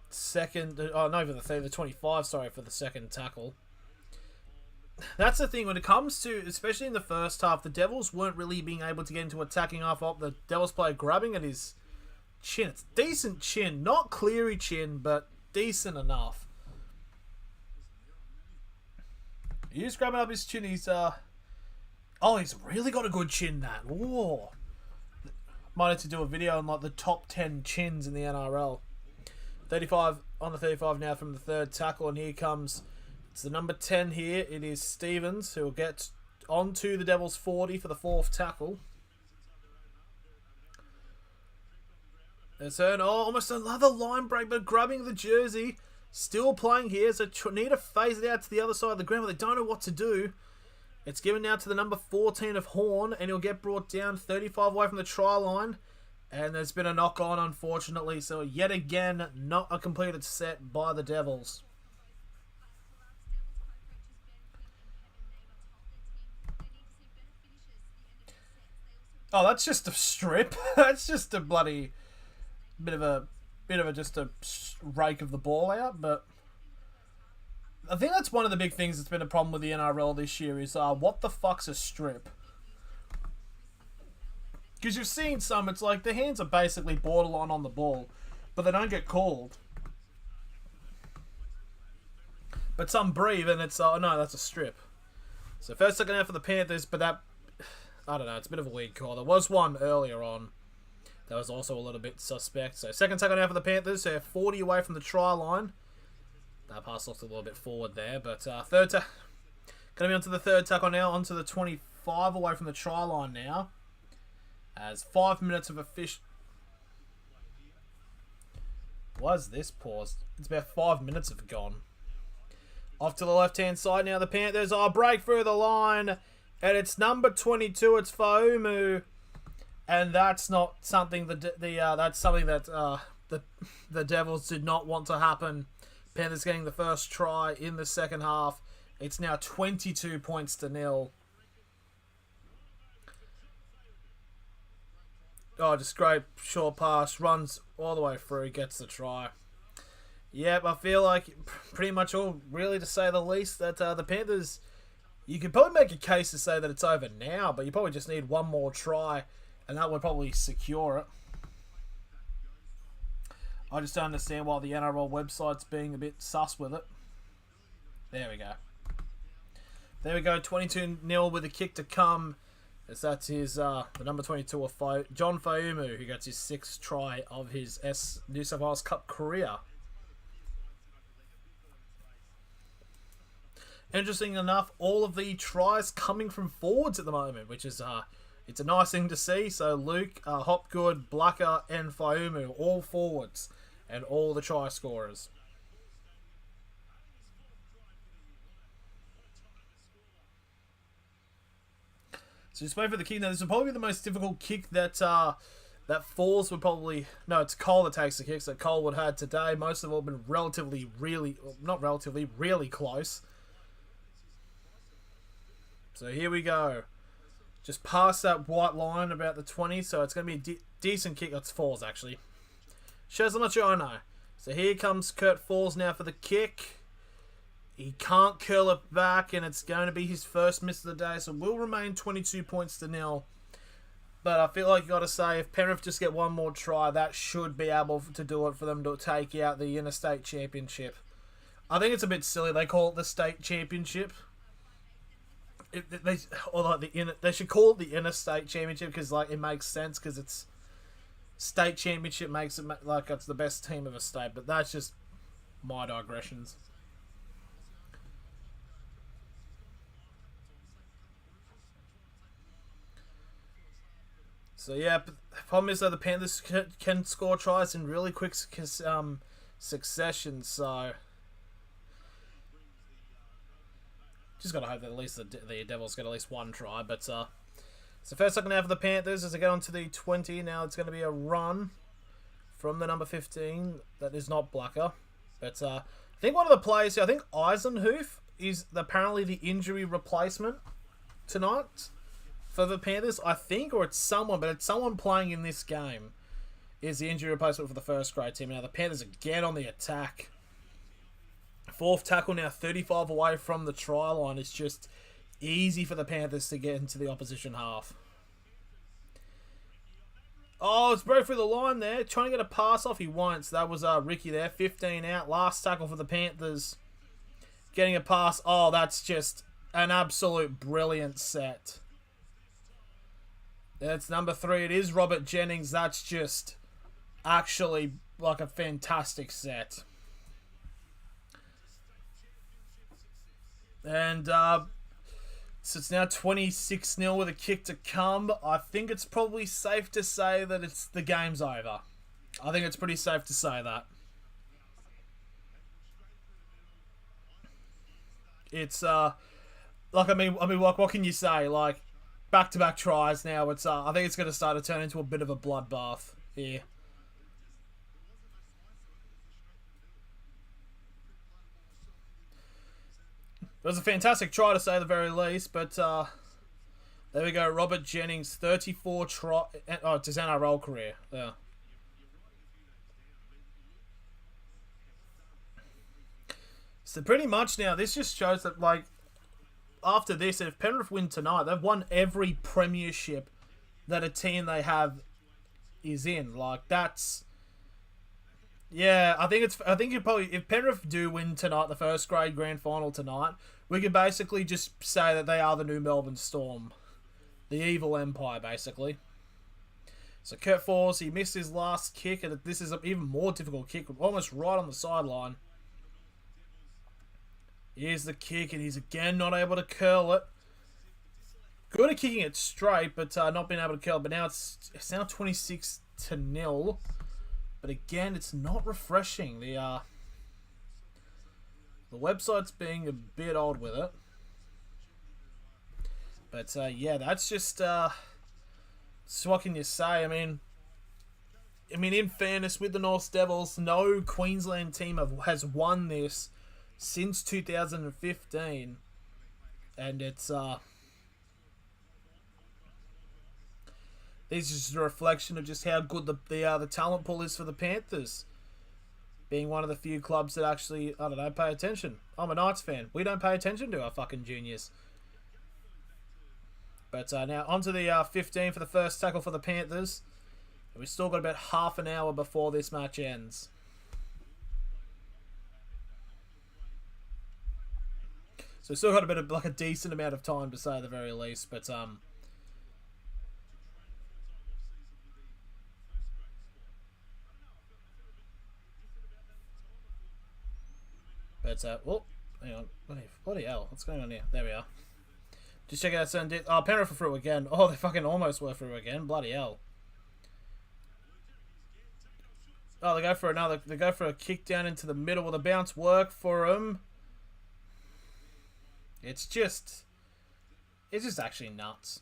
second. Oh, no, for the 30, the 25, sorry, for the second tackle. That's the thing when it comes to, especially in the first half, the Devils weren't really being able to get into attacking half up. The Devils player grabbing at his chin. It's decent chin, not Cleary chin, but decent enough. He's grabbing up his chin. He's he's really got a good chin. That. Whoa. Might have to do a video on like the top 10 chins in the NRL. 35 on the 35 now from the third tackle, and here comes. It's the number 10 here. It is Stevens who will get onto the Devils 40 for the fourth tackle. There's her. Oh, almost another line break, but grabbing the jersey. Still playing here. So need to phase it out to the other side of the ground, but they don't know what to do. It's given now to the number 14 of Horn, and he'll get brought down 35 away from the try line. And there's been a knock on, unfortunately. So yet again, not a completed set by the Devils. Oh, that's just a strip. That's just a bloody bit of a just a rake of the ball out. But I think that's one of the big things that's been a problem with the NRL this year is what the fuck's a strip? Because you've seen some, it's like the hands are basically borderline on the ball, but they don't get called. But some breathe and it's, oh no, that's a strip. So first second out for the Panthers, but that, I don't know, it's a bit of a weird call. There was one earlier on that was also a little bit suspect. So second tackle now for the Panthers. They're 40 away from the try line. That pass looked a little bit forward there. But third going to be onto the third tackle now. Onto the 25 away from the try line now. As 5 minutes of a fish. Why is this paused? It's about 5 minutes have gone. Off to the left-hand side now. The Panthers break through the line. And it's number 22. It's Faumu, and that's not something that's something that the Devils did not want to happen. Panthers getting the first try in the second half. It's now 22 points to nil. Oh, just great short pass. Runs all the way through. Gets the try. Yep, I feel like pretty much all, really to say the least, that the Panthers, you could probably make a case to say that it's over now, but you probably just need one more try, and that would probably secure it. I just don't understand why the NRL website's being a bit sus with it. There we go. There we go, 22-0 with a kick to come. As that's his, the number 22 of John Faumu, who gets his 6th try of his New South Wales Cup career. Interesting enough, all of the tries coming from forwards at the moment, which is it's a nice thing to see. So Luke, Hopgood, Blacker, and Faumu, all forwards, and all the try scorers. So just wait for the kick. Now, this will probably be the most difficult kick that that Force would probably... No, it's Cole that takes the kicks that Cole would have had today. Most of them have been really close. So here we go. Just past that white line about the 20, so it's going to be a decent kick. That's Falls, actually. Shows how much I know. So here comes Kurt Falls now for the kick. He can't curl it back, and it's going to be his first miss of the day, so we'll remain 22 points to nil. But I feel like you got to say, if Penrith just get one more try, that should be able to do it for them to take out the Interstate Championship. I think it's a bit silly they call it the State Championship. They should call it the Interstate Championship because like it makes sense because it's State Championship makes it like it's the best team of a state. But that's just my digressions. So yeah, the problem is that the Panthers can score tries in really quick succession. So just got to hope that at least the Devils get at least one try. But it's the first second half of the Panthers as they get on to the 20. Now it's going to be a run from the number 15. That is not Blacker. But I think one of the players here, I think Eisenhoof is apparently the injury replacement tonight for the Panthers. I think, or it's someone, but it's someone playing in this game is the injury replacement for the first grade team. Now the Panthers again on the attack. Fourth tackle now 35 away from the try line. It's just easy for the Panthers to get into the opposition half. Oh, it's broke through the line there. Trying to get a pass off. He won't. So that was Ricky there. 15 out. Last tackle for the Panthers. Getting a pass. Oh, that's just an absolute brilliant set. That's number 3. It is Robert Jennings. That's just actually like a fantastic set. And so it's now 26-0 with a kick to come. I think it's probably safe to say that the game's over. I think it's pretty safe to say that. It's like I mean, like what can you say? Like back-to-back tries now. It's I think it's going to start to turn into a bit of a bloodbath here. It was a fantastic try to say the very least, but there we go. Robert Jennings, 34 try. Oh, it's his NRL career. Yeah. So pretty much now, this just shows that like after this, if Penrith win tonight, they've won every premiership that a team they have is in. Like that's. Yeah, I think you probably if Penrith do win tonight, the first grade grand final tonight, we could basically just say that they are the new Melbourne Storm, the evil empire, basically. So Kurt Force, he missed his last kick, and this is an even more difficult kick, almost right on the sideline. Here's the kick, and he's again not able to curl it. Good at kicking it straight, but not being able to curl. But now it's now 26-0. But again, it's not refreshing. The website's being a bit odd with it. But yeah, that's just so what can you say? I mean, I mean, in fairness, with the North Devils, no Queensland team has won this since 2015. And it's, this is just a reflection of just how good the talent pool is for the Panthers. Being one of the few clubs that actually, I don't know, pay attention. I'm a Knights fan. We don't pay attention to our fucking juniors. But now onto the 15 for the first tackle for the Panthers. We've still got about half an hour before this match ends. So we've still got a bit of, like, a decent amount of time to say at the very least. But oh, hang on. Bloody hell. What's going on here? There we are. Just check out some... Oh, Penrith are through again. Oh, they fucking almost were through again. Bloody hell. Oh, they go for another... They go for a kick down into the middle. Will the bounce work for them? It's just... It's just actually nuts.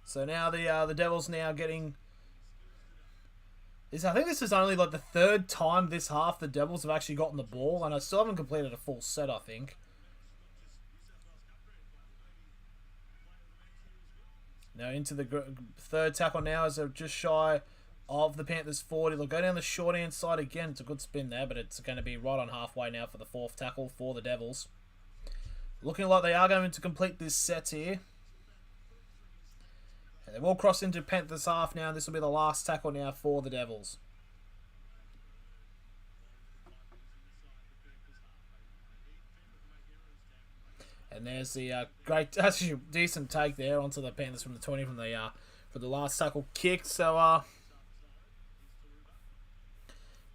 So now the Devils now getting... I think this is only like the third time this half the Devils have actually gotten the ball, and I still haven't completed a full set, I think. Now into the third tackle now as they're just shy of the Panthers 40. They'll go down the short hand side again. It's a good spin there, but it's going to be right on halfway now for the fourth tackle for the Devils. Looking like they are going to complete this set here. And they've all crossed into Panthers half now. This will be the last tackle now for the Devils. And there's the great, actually decent take there onto the Panthers from the 20 from the last tackle kick. So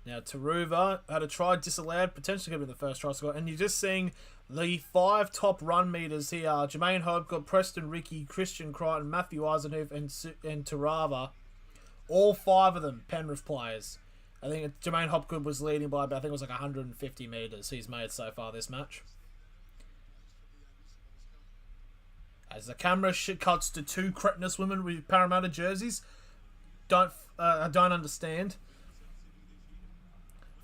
now Taruva had a try disallowed, potentially could be the first try score. And you're just seeing the 5 top run meters here: Jermaine Hobgood, Preston Ricky, Christian Crichton, Matthew Eisenhuth, and Tarava. All 5 of them Penrith players. I think Jermaine Hobgood was leading by about, I think it was like 150 meters he's made so far this match. As the camera cuts to 2 cretinous women with Parramatta jerseys. I don't understand.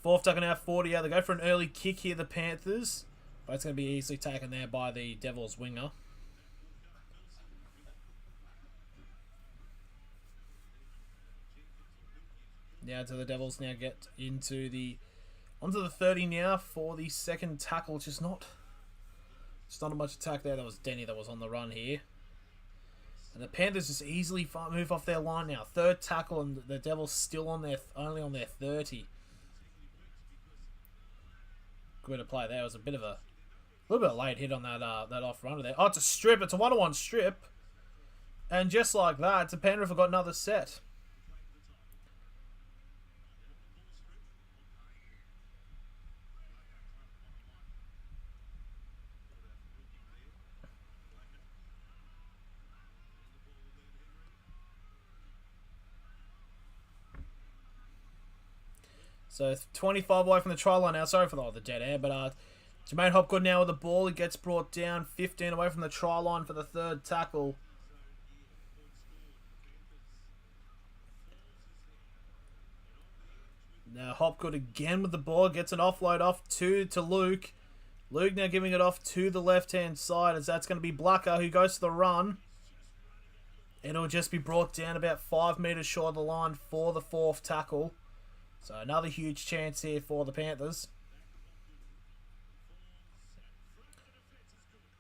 Fourth tackle now, 40. They go for an early kick here, the Panthers. But it's going to be easily taken there by the Devils winger. Now to the Devils now get onto the 30 now for the second tackle. Just not much attack there. That was Denny that was on the run here. And the Panthers just easily move off their line now. Third tackle, and the Devils still only on their 30. Good bit of play there. It was a little bit of late hit on that off runner there. Oh, it's a strip. It's a 1-on-1 strip. And just like that, the Penrith have got another set. So 25 away from the try line now. Sorry for the dead air, but Jermaine Hopgood now with the ball. He gets brought down 15 away from the try line for the third tackle. Now Hopgood again with the ball. Gets an offload off to Luke. Luke now giving it off to the left-hand side, as that's going to be Blacker who goes to the run. And it'll just be brought down about 5 metres short of the line for the fourth tackle. So another huge chance here for the Panthers.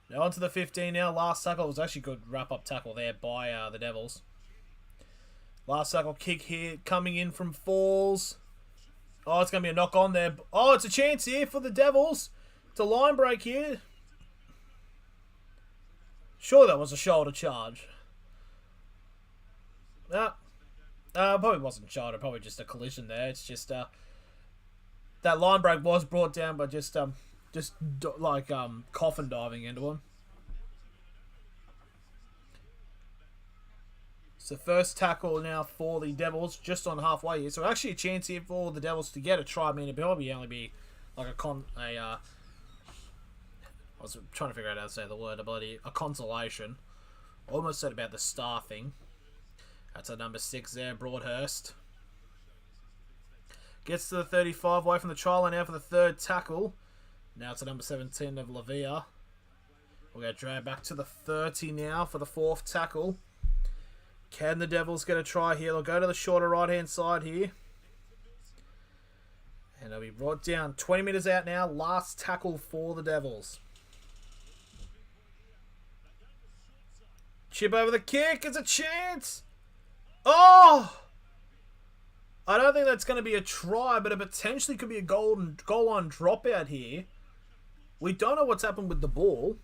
Now onto the 15 now. Last tackle. It was actually a good wrap-up tackle there by the Devils. Last tackle kick here coming in from Falls. Oh, it's going to be a knock on there. Oh, it's a chance here for the Devils. It's a line break here. Sure, that was a shoulder charge. Probably wasn't shoulder, probably just a collision there. It's just that line break was brought down by just coffin diving into him. So first tackle now for the Devils, just on halfway here. So actually a chance here for the Devils to get a try. I mean, it'd probably only be like I was trying to figure out how to say the word. A consolation. Almost said about the staffing. That's a number 6 there, Broadhurst. Gets to the 35, away from the try line now for the third tackle. Now it's a number 17 of Lavia. We'll get dragged back to the 30 now for the fourth tackle. Can the Devils get a try here? They'll go to the shorter right-hand side here. And they'll be brought down. 20 metres out now. Last tackle for the Devils. Chip over the kick. It's a chance. Oh! I don't think that's going to be a try, but it potentially could be a goal line dropout here. We don't know what's happened with the ball.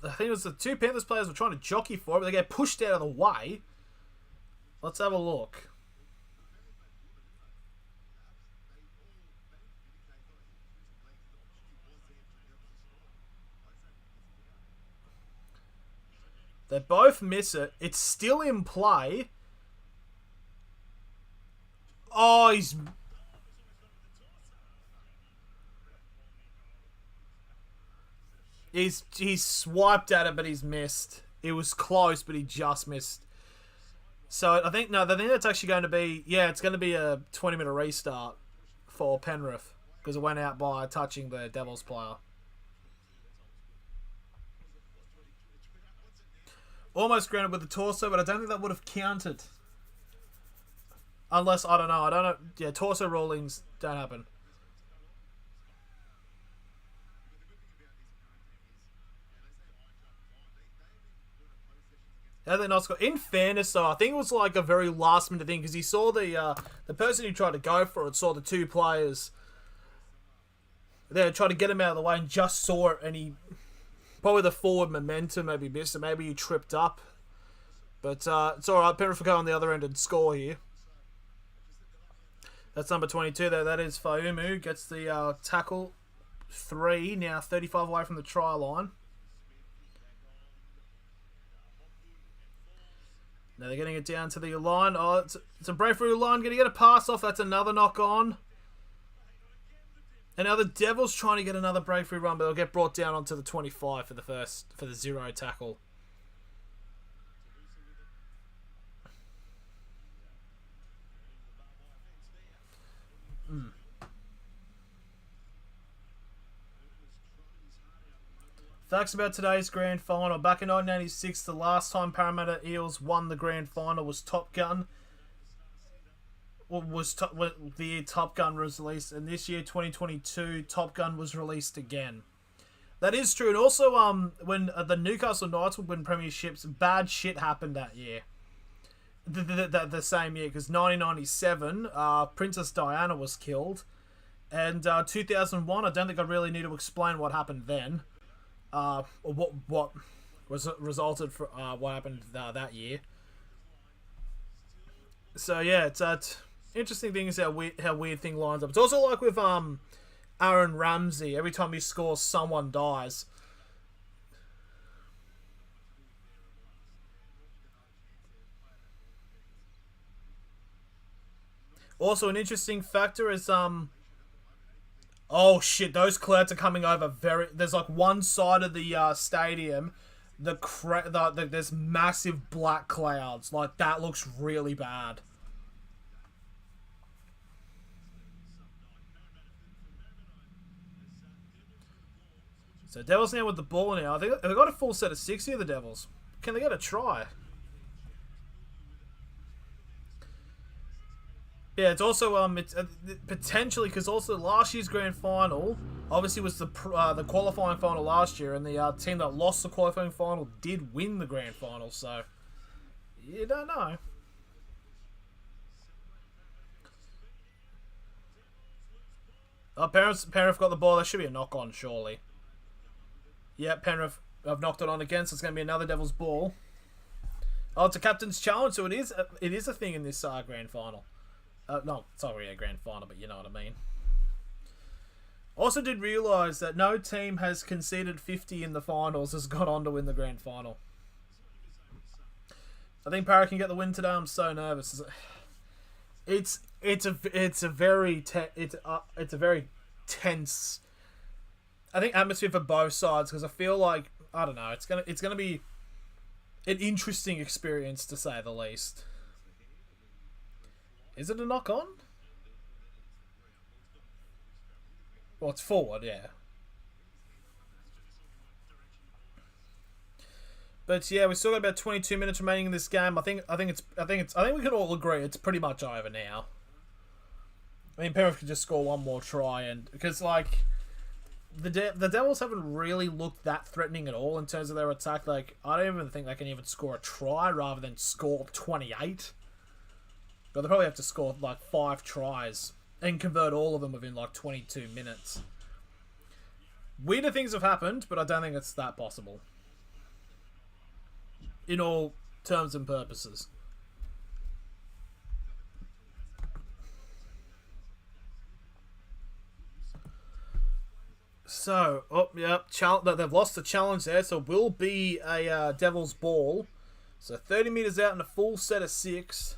I think it was the two Panthers players were trying to jockey for it, but they get pushed out of the way. Let's have a look. They both miss it. It's still in play. Oh, he's swiped at it, but he's missed. It was close, but he just missed. So I think that's actually going to be, it's going to be a 20-minute restart for Penrith because it went out by touching the Devils player. Almost grounded with the torso, but I don't think that would have counted. Unless, I don't know. Yeah, torso rulings don't happen. In fairness, though, I think it was like a very last-minute thing because he saw the person who tried to go for it saw the two players there try to get him out of the way and just saw it, and he probably the forward momentum maybe missed it. Maybe he tripped up, but it's all right. Penrith will go on the other end and score here. That's number 22 there. That is Faumu. Gets the tackle. 3 now, 35 away from the try line. Now they're getting it down to the line. Oh, it's a breakthrough line. Going to get a pass off. That's another knock on. And now the Devils trying to get another breakthrough run, but they'll get brought down onto the 25 for the 0 tackle. Facts about today's grand final. Back in 1986, the last time Parramatta Eels won the grand final was Top Gun. The year Top Gun was released, and this year 2022 Top Gun was released again. That is true, and also when the Newcastle Knights would win premierships, bad shit happened that year. The same year, because 1997 Princess Diana was killed, and 2001 I don't think I really need to explain what happened then, or what was resulted for what happened that year. So yeah, it's interesting thing is how weird thing lines up. It's also like with Aaron Ramsey. Every time he scores, someone dies. Also, an interesting factor is oh shit, those clouds are coming over there's like one side of the stadium, there's massive black clouds. Like that looks really bad. So Devils now with the ball now. They've got a full set of 6 here, the Devils. Can they get a try? Yeah, it's also it's potentially because also last year's grand final obviously was the qualifying final last year, and the team that lost the qualifying final did win the grand final. So you don't know. Penrith got the ball. There should be a knock on, surely. Yeah, Penrith have knocked it on again, so it's going to be another Devils ball. Oh, it's a captain's challenge, so it is a thing in this grand final. No, it's not really a grand final, but you know what I mean. Also did realise that no team has conceded 50 in the finals has gone on to win the grand final. I think Parra can get the win today. I'm so nervous. It's a very tense, I think, atmosphere for both sides, because I feel like, I don't know, it's gonna be an interesting experience to say the least. Is it a knock on? Well, it's forward, yeah. But yeah, we still got about 22 minutes remaining in this game. I think we can all agree it's pretty much over now. I mean, Penrith could just score one more try, and because like the Devils haven't really looked that threatening at all in terms of their attack. Like, I don't even think they can even score a try rather than score 28. But they probably have to score like 5 tries and convert all of them within like 22 minutes. Weirder things have happened, but I don't think it's that possible. In all terms and purposes. So, they've lost the challenge there, so it will be a Devils ball. So 30 metres out in a full set of 6.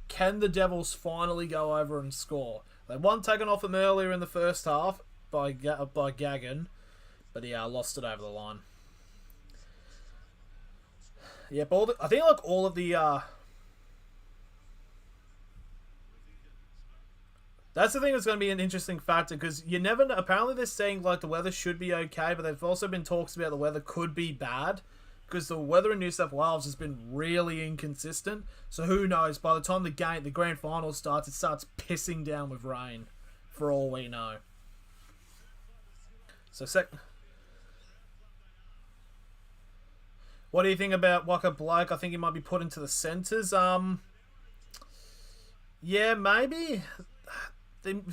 Can the Devils finally go over and score? They won taken off them earlier in the first half by Gagan, but he lost it over the line. Yeah, but I think like all of the that's the thing that's going to be an interesting factor, because you never know. Apparently they're saying like the weather should be okay, but there've also been talks about the weather could be bad, because the weather in New South Wales has been really inconsistent. So who knows? By the time the grand final starts, it starts pissing down with rain, for all we know. So what do you think about Waka Blake? I think he might be put into the centres. Yeah, maybe.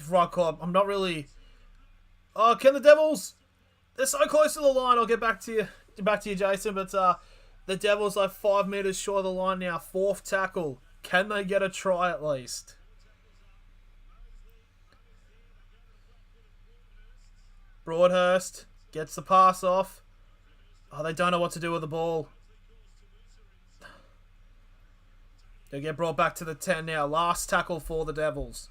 Right call. I'm not really. Oh, can the Devils? They're so close to the line. I'll get back to you, Jason. But the Devils like 5 metres short of the line now. 4th tackle. Can they get a try at least? Broadhurst gets the pass off. Oh, they don't know what to do with the ball. They get brought back to the 10 now. Last tackle for the Devils.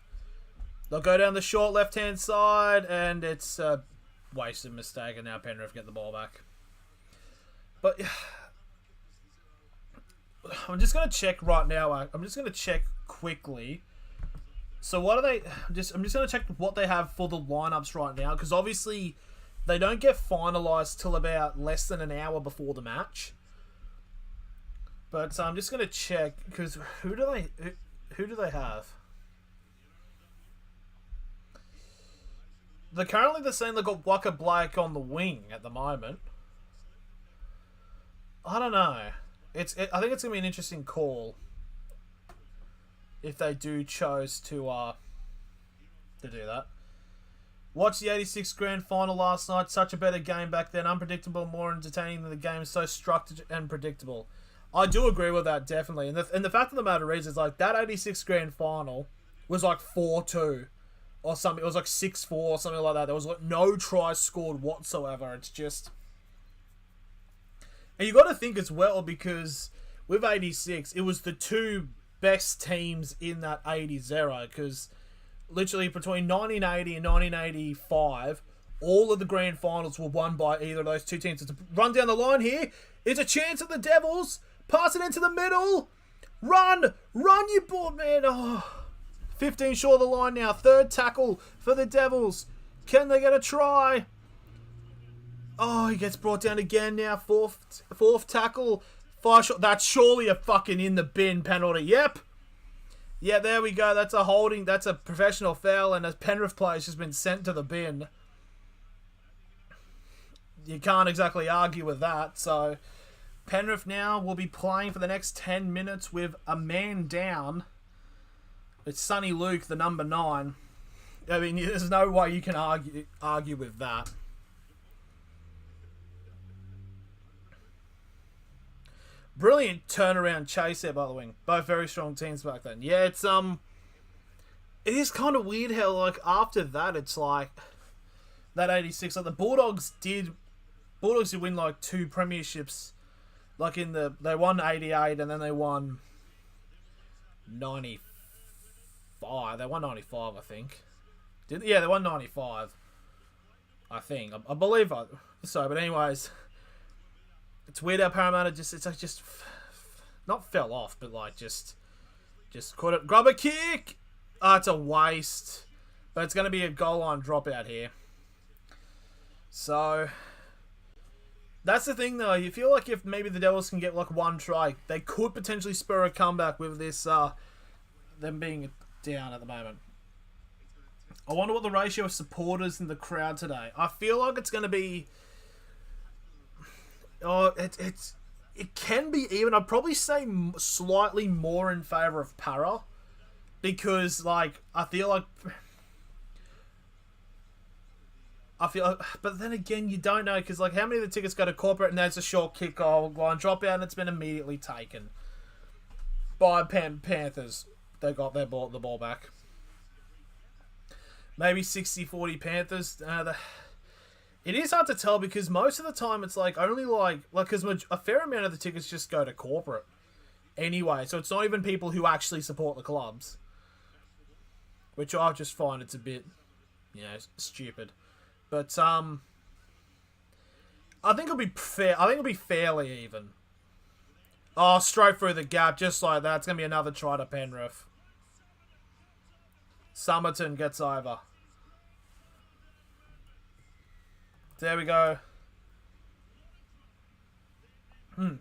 They'll go down the short left-hand side, and it's a wasted mistake, and now Penrith get the ball back. But I'm just going to check right now. I'm just going to check quickly. So what are they... I'm just going to check what they have for the lineups right now, because obviously they don't get finalised till about less than an hour before the match. But I'm just going to check, because who do they have? They're saying they've got Waka Blake on the wing at the moment. I don't know. I think it's going to be an interesting call if they do chose to do that. Watched the 86 Grand Final last night. Such a better game back then. Unpredictable, more entertaining than the game. So structured and predictable. I do agree with that, definitely. And the fact of the matter is like that 86 Grand Final was like 4-2. Or something. It was like 6-4 or something like that. There was like no tries scored whatsoever. It's just... And you got to think as well, because with 86, it was the 2 best teams in that 80s era, because literally between 1980 and 1985, all of the grand finals were won by either of those 2 teams. So to run down the line here, it's a chance of the Devils. Pass it into the middle. Run, you board man. Oh... 15 short of the line now. 3rd tackle for the Devils. Can they get a try? Oh, he gets brought down again now. 4th tackle. 5 short. That's surely a fucking in the bin penalty. Yep. Yeah, there we go. That's a holding. That's a professional foul, and a Penrith player's just been sent to the bin. You can't exactly argue with that. So Penrith now will be playing for the next 10 minutes with a man down. It's Sonny Luke, the number 9. I mean, there's no way you can argue with that. Brilliant turnaround chase there by the wing. Both very strong teams back then. Yeah, it is kind of weird how, like, after that, it's like, that 86, like, the Bulldogs did win, like, 2 premierships. Like, they won 88, and then they won 95. They won 95, I think. They won 95. I think. I believe so. But anyways, it's weird how Parramatta just not fell off, but like just caught it. Grab a kick. Oh, it's a waste, but it's going to be a goal line dropout here. So that's the thing, though. You feel like if maybe the Devils can get like one try, they could potentially spur a comeback with this. Them being down at the moment. I wonder what the ratio of supporters in the crowd today. I feel like it's going to be. Oh, it can be even. I'd probably say slightly more in favour of Para, because like I feel like, but then again, you don't know, because like how many of the tickets go to corporate and there's a short kick goal line drop out and it's been immediately taken by Panthers. They got the ball back. Maybe 60-40 Panthers. It is hard to tell, because most of the time it's like only like because a fair amount of the tickets just go to corporate anyway, so it's not even people who actually support the clubs, which I just find it's a bit, stupid. But I think it'll be fair. I think it'll be fairly even. Oh, straight through the gap, just like that. It's gonna be another try to Penrith. Somerton gets over. There we go. I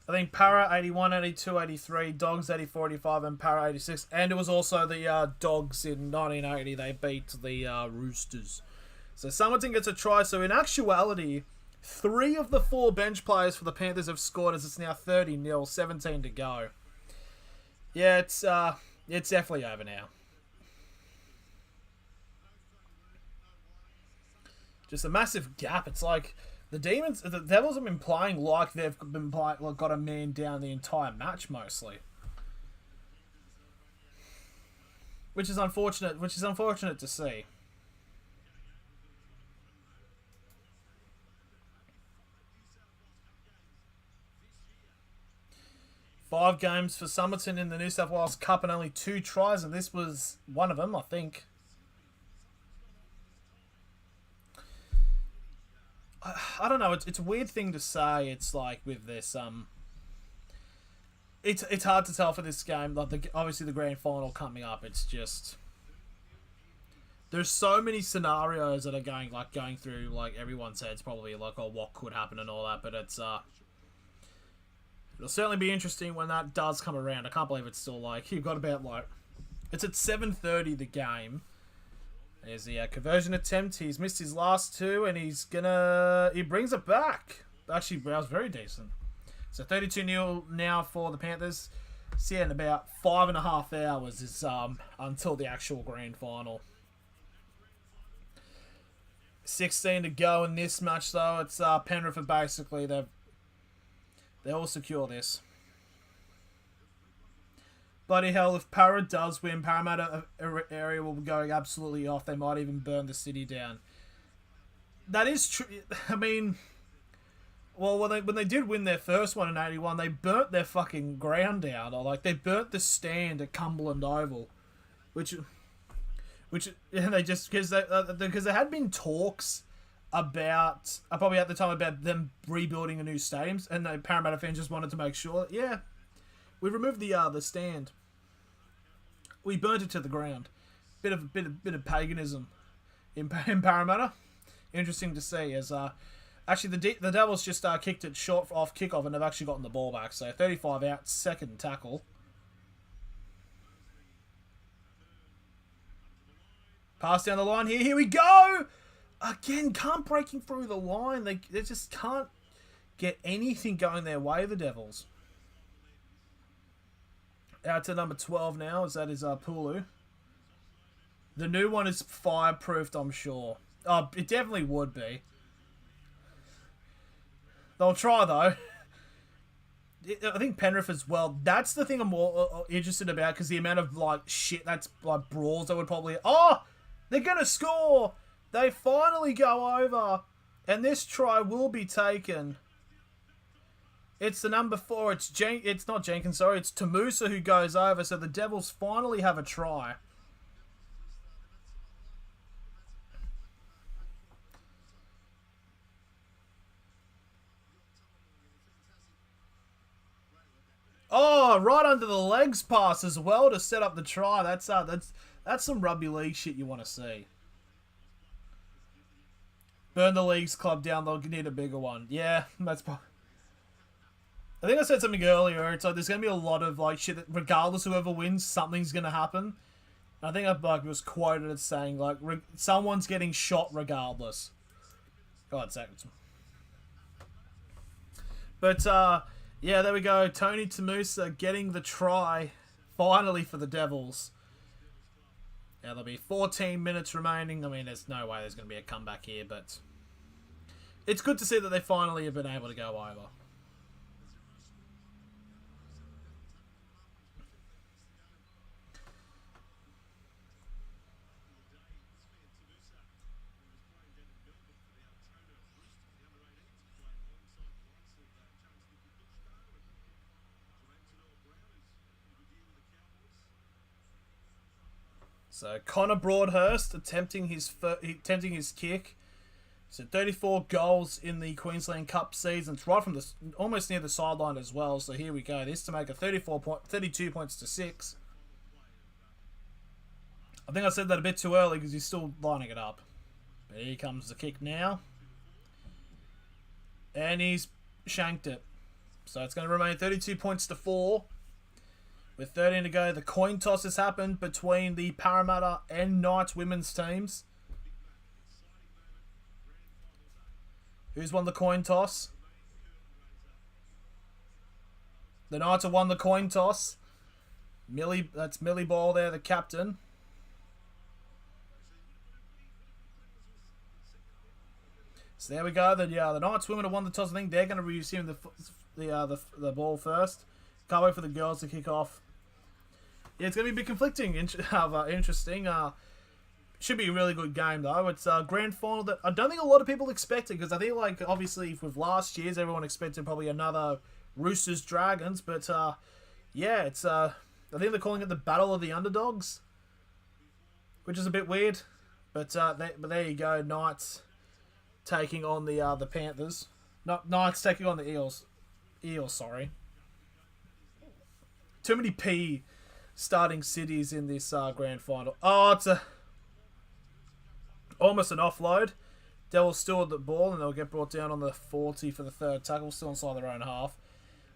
think Para 81, 82, 83, Dogs 84, 85, and Para 86. And it was also the Dogs in 1980. They beat the Roosters. So Somerton gets a try. So in actuality, 3 of the 4 bench players for the Panthers have scored, as it's now 30-0, 17 to go. Yeah, it's definitely over now. Just a massive gap. It's like the Devils have been playing like they've been got a man down the entire match mostly, which is unfortunate. Which is unfortunate to see. Five games for Somerton in the New South Wales Cup and only 2 tries, and this was one of them, I think. I don't know. It's a weird thing to say. It's like with this. It's hard to tell for this game. Like obviously the grand final coming up. It's just there's so many scenarios that are going through like everyone's heads probably like, oh, what could happen and all that. But it'll certainly be interesting when that does come around. I can't believe it's still like you've got about it's at 7:30 the game. There's the conversion attempt. He's missed his last 2, and he brings it back. Actually, that was very decent. So 32-0 now for the Panthers. See, in about 5.5 hours is until the actual grand final. 16 to go in this match, though. It's Penrith are basically they'll secure this. Bloody hell, if Para does win, Parramatta area will be going absolutely off. They might even burn the city down. That is true. I mean, well, when they did win their first one in 81, they burnt their fucking ground down. Or like they burnt the stand at Cumberland Oval, which and they just because there had been talks about probably at the time about them rebuilding a new stadium, and the Parramatta fans just wanted to make sure, yeah, we removed the stand. We burnt it to the ground. Bit of paganism in Parramatta. Interesting to see. As actually the Devils just kicked it short off kickoff and have actually gotten the ball back. So 35 out, second tackle. Pass down the line here. Here we go. Again, can't breaking through the line. They just can't get anything going their way. The Devils. Out to number 12 now, as that is Pulu. The new one is fireproofed, I'm sure. Oh, it definitely would be. They'll try, though. I think Penrith as well. That's the thing I'm more interested about, because the amount of, like, shit that's, like, brawls that would probably... Oh! They're going to score! They finally go over, and this try will be taken. It's the number 4. It's not Jenkins, sorry. It's Tamusa who goes over. So the Devils finally have a try. Oh, right under the legs pass as well to set up the try. That's some rugby league shit you want to see. Burn the leagues club down. They'll need a bigger one. Yeah, that's. I think I said something earlier. It's like there's gonna be a lot of like shit that regardless of whoever wins, something's gonna happen. I think I was quoted as saying like someone's getting shot regardless. God, seconds. But yeah, there we go. Tony Tamusa getting the try finally for the Devils. Now there'll be 14 minutes remaining. I mean, there's no way there's going to be a comeback here, but it's good to see that they finally have been able to go over. So Connor Broadhurst attempting his kick. So 34 goals in the Queensland Cup season. It's right from the almost near the sideline as well. So here we go. This to make a 32 points to 6. I think I said that a bit too early because he's still lining it up. But here comes the kick now. And he's shanked it. So it's going to remain 32 points to 4. With 13 to go, the coin toss has happened between the Parramatta and Knights women's teams. Who's won the coin toss? The Knights have won the coin toss. That's Millie Ball there, the captain. So there we go. The Knights women have won the toss. I think they're going to be receiving the ball first. Can't wait for the girls to kick off. Yeah, it's going to be a bit conflicting, interesting. Should be a really good game, though. It's a grand final that I don't think a lot of people expected, because I think, like, obviously, with last year's, everyone expected probably another Roosters-Dragons, but, yeah, it's, I think they're calling it the Battle of the Underdogs, which is a bit weird, but there you go, Knights taking on the Panthers. Knights taking on the Eels. Sorry. Too many P starting cities in this grand final. Oh, it's almost an offload. Devils still at the ball, and they'll get brought down on the 40 for the third tackle, still inside their own half.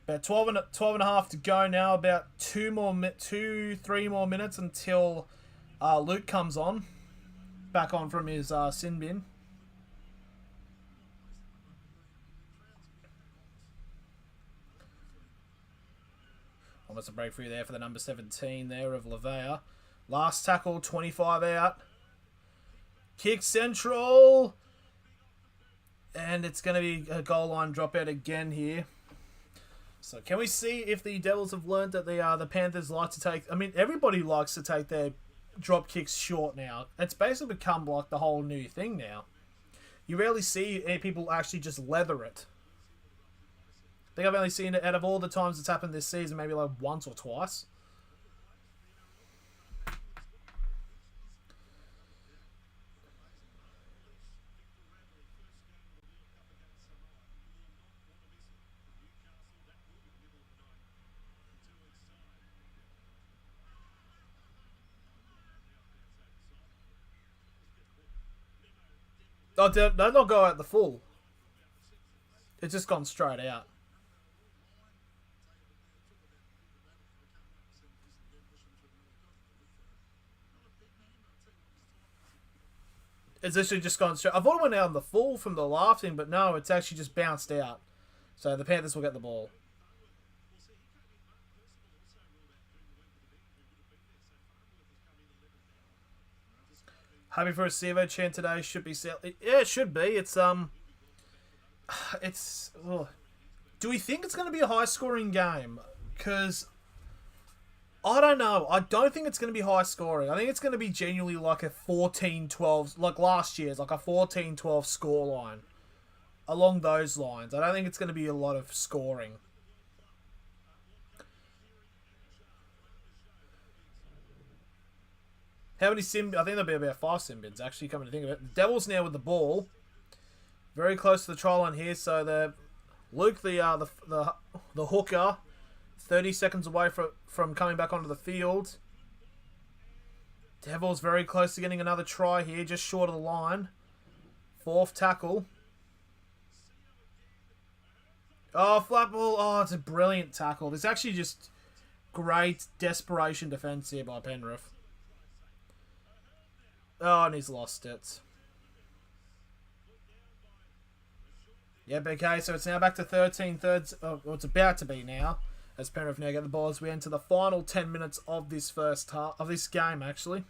About 12 and a half to go now. About 3 more minutes until Luke comes on. Back on from his sin bin. Almost a breakthrough there for the number 17 there of Lavea. Last tackle, 25 out. Kick central. And it's going to be a goal line dropout again here. So can we see if the Devils have learned that the Panthers like to take... I mean, everybody likes to take their drop kicks short now. It's basically become like the whole new thing now. You rarely see people actually just leather it. I think I've only seen it out of all the times it's happened this season, maybe like once or twice. Oh, did not go out the full. It's just gone straight out. It's actually just gone straight. I thought it went out on the full from the laughing, but no, it's actually just bounced out. So the Panthers will get the ball. Happy for a Sevo chant today. Should be set. Yeah, it should be. It's Do we think it's going to be a high-scoring game? Because I don't know. I don't think it's going to be high scoring. I think it's going to be genuinely like a 14-12, like last year's, like a 14-12 scoreline. Along those lines. I don't think it's going to be a lot of scoring. How many sim... I think there'll be about 5 sim bins, actually, coming to think of it. The Devils now with the ball. Very close to the try line here, so the Luke, the hooker, 30 seconds away from coming back onto the field. Devils very close to getting another try here, just short of the line. Fourth tackle. Oh, flat ball. Oh, it's a brilliant tackle. This is actually just great desperation defence here by Penrith. Oh, and he's lost it. Yep, okay, so it's now back to 13 thirds. Oh, well, it's about to be now, as Penrith now get the ball as we enter the final 10 minutes of this first half, of this game, actually.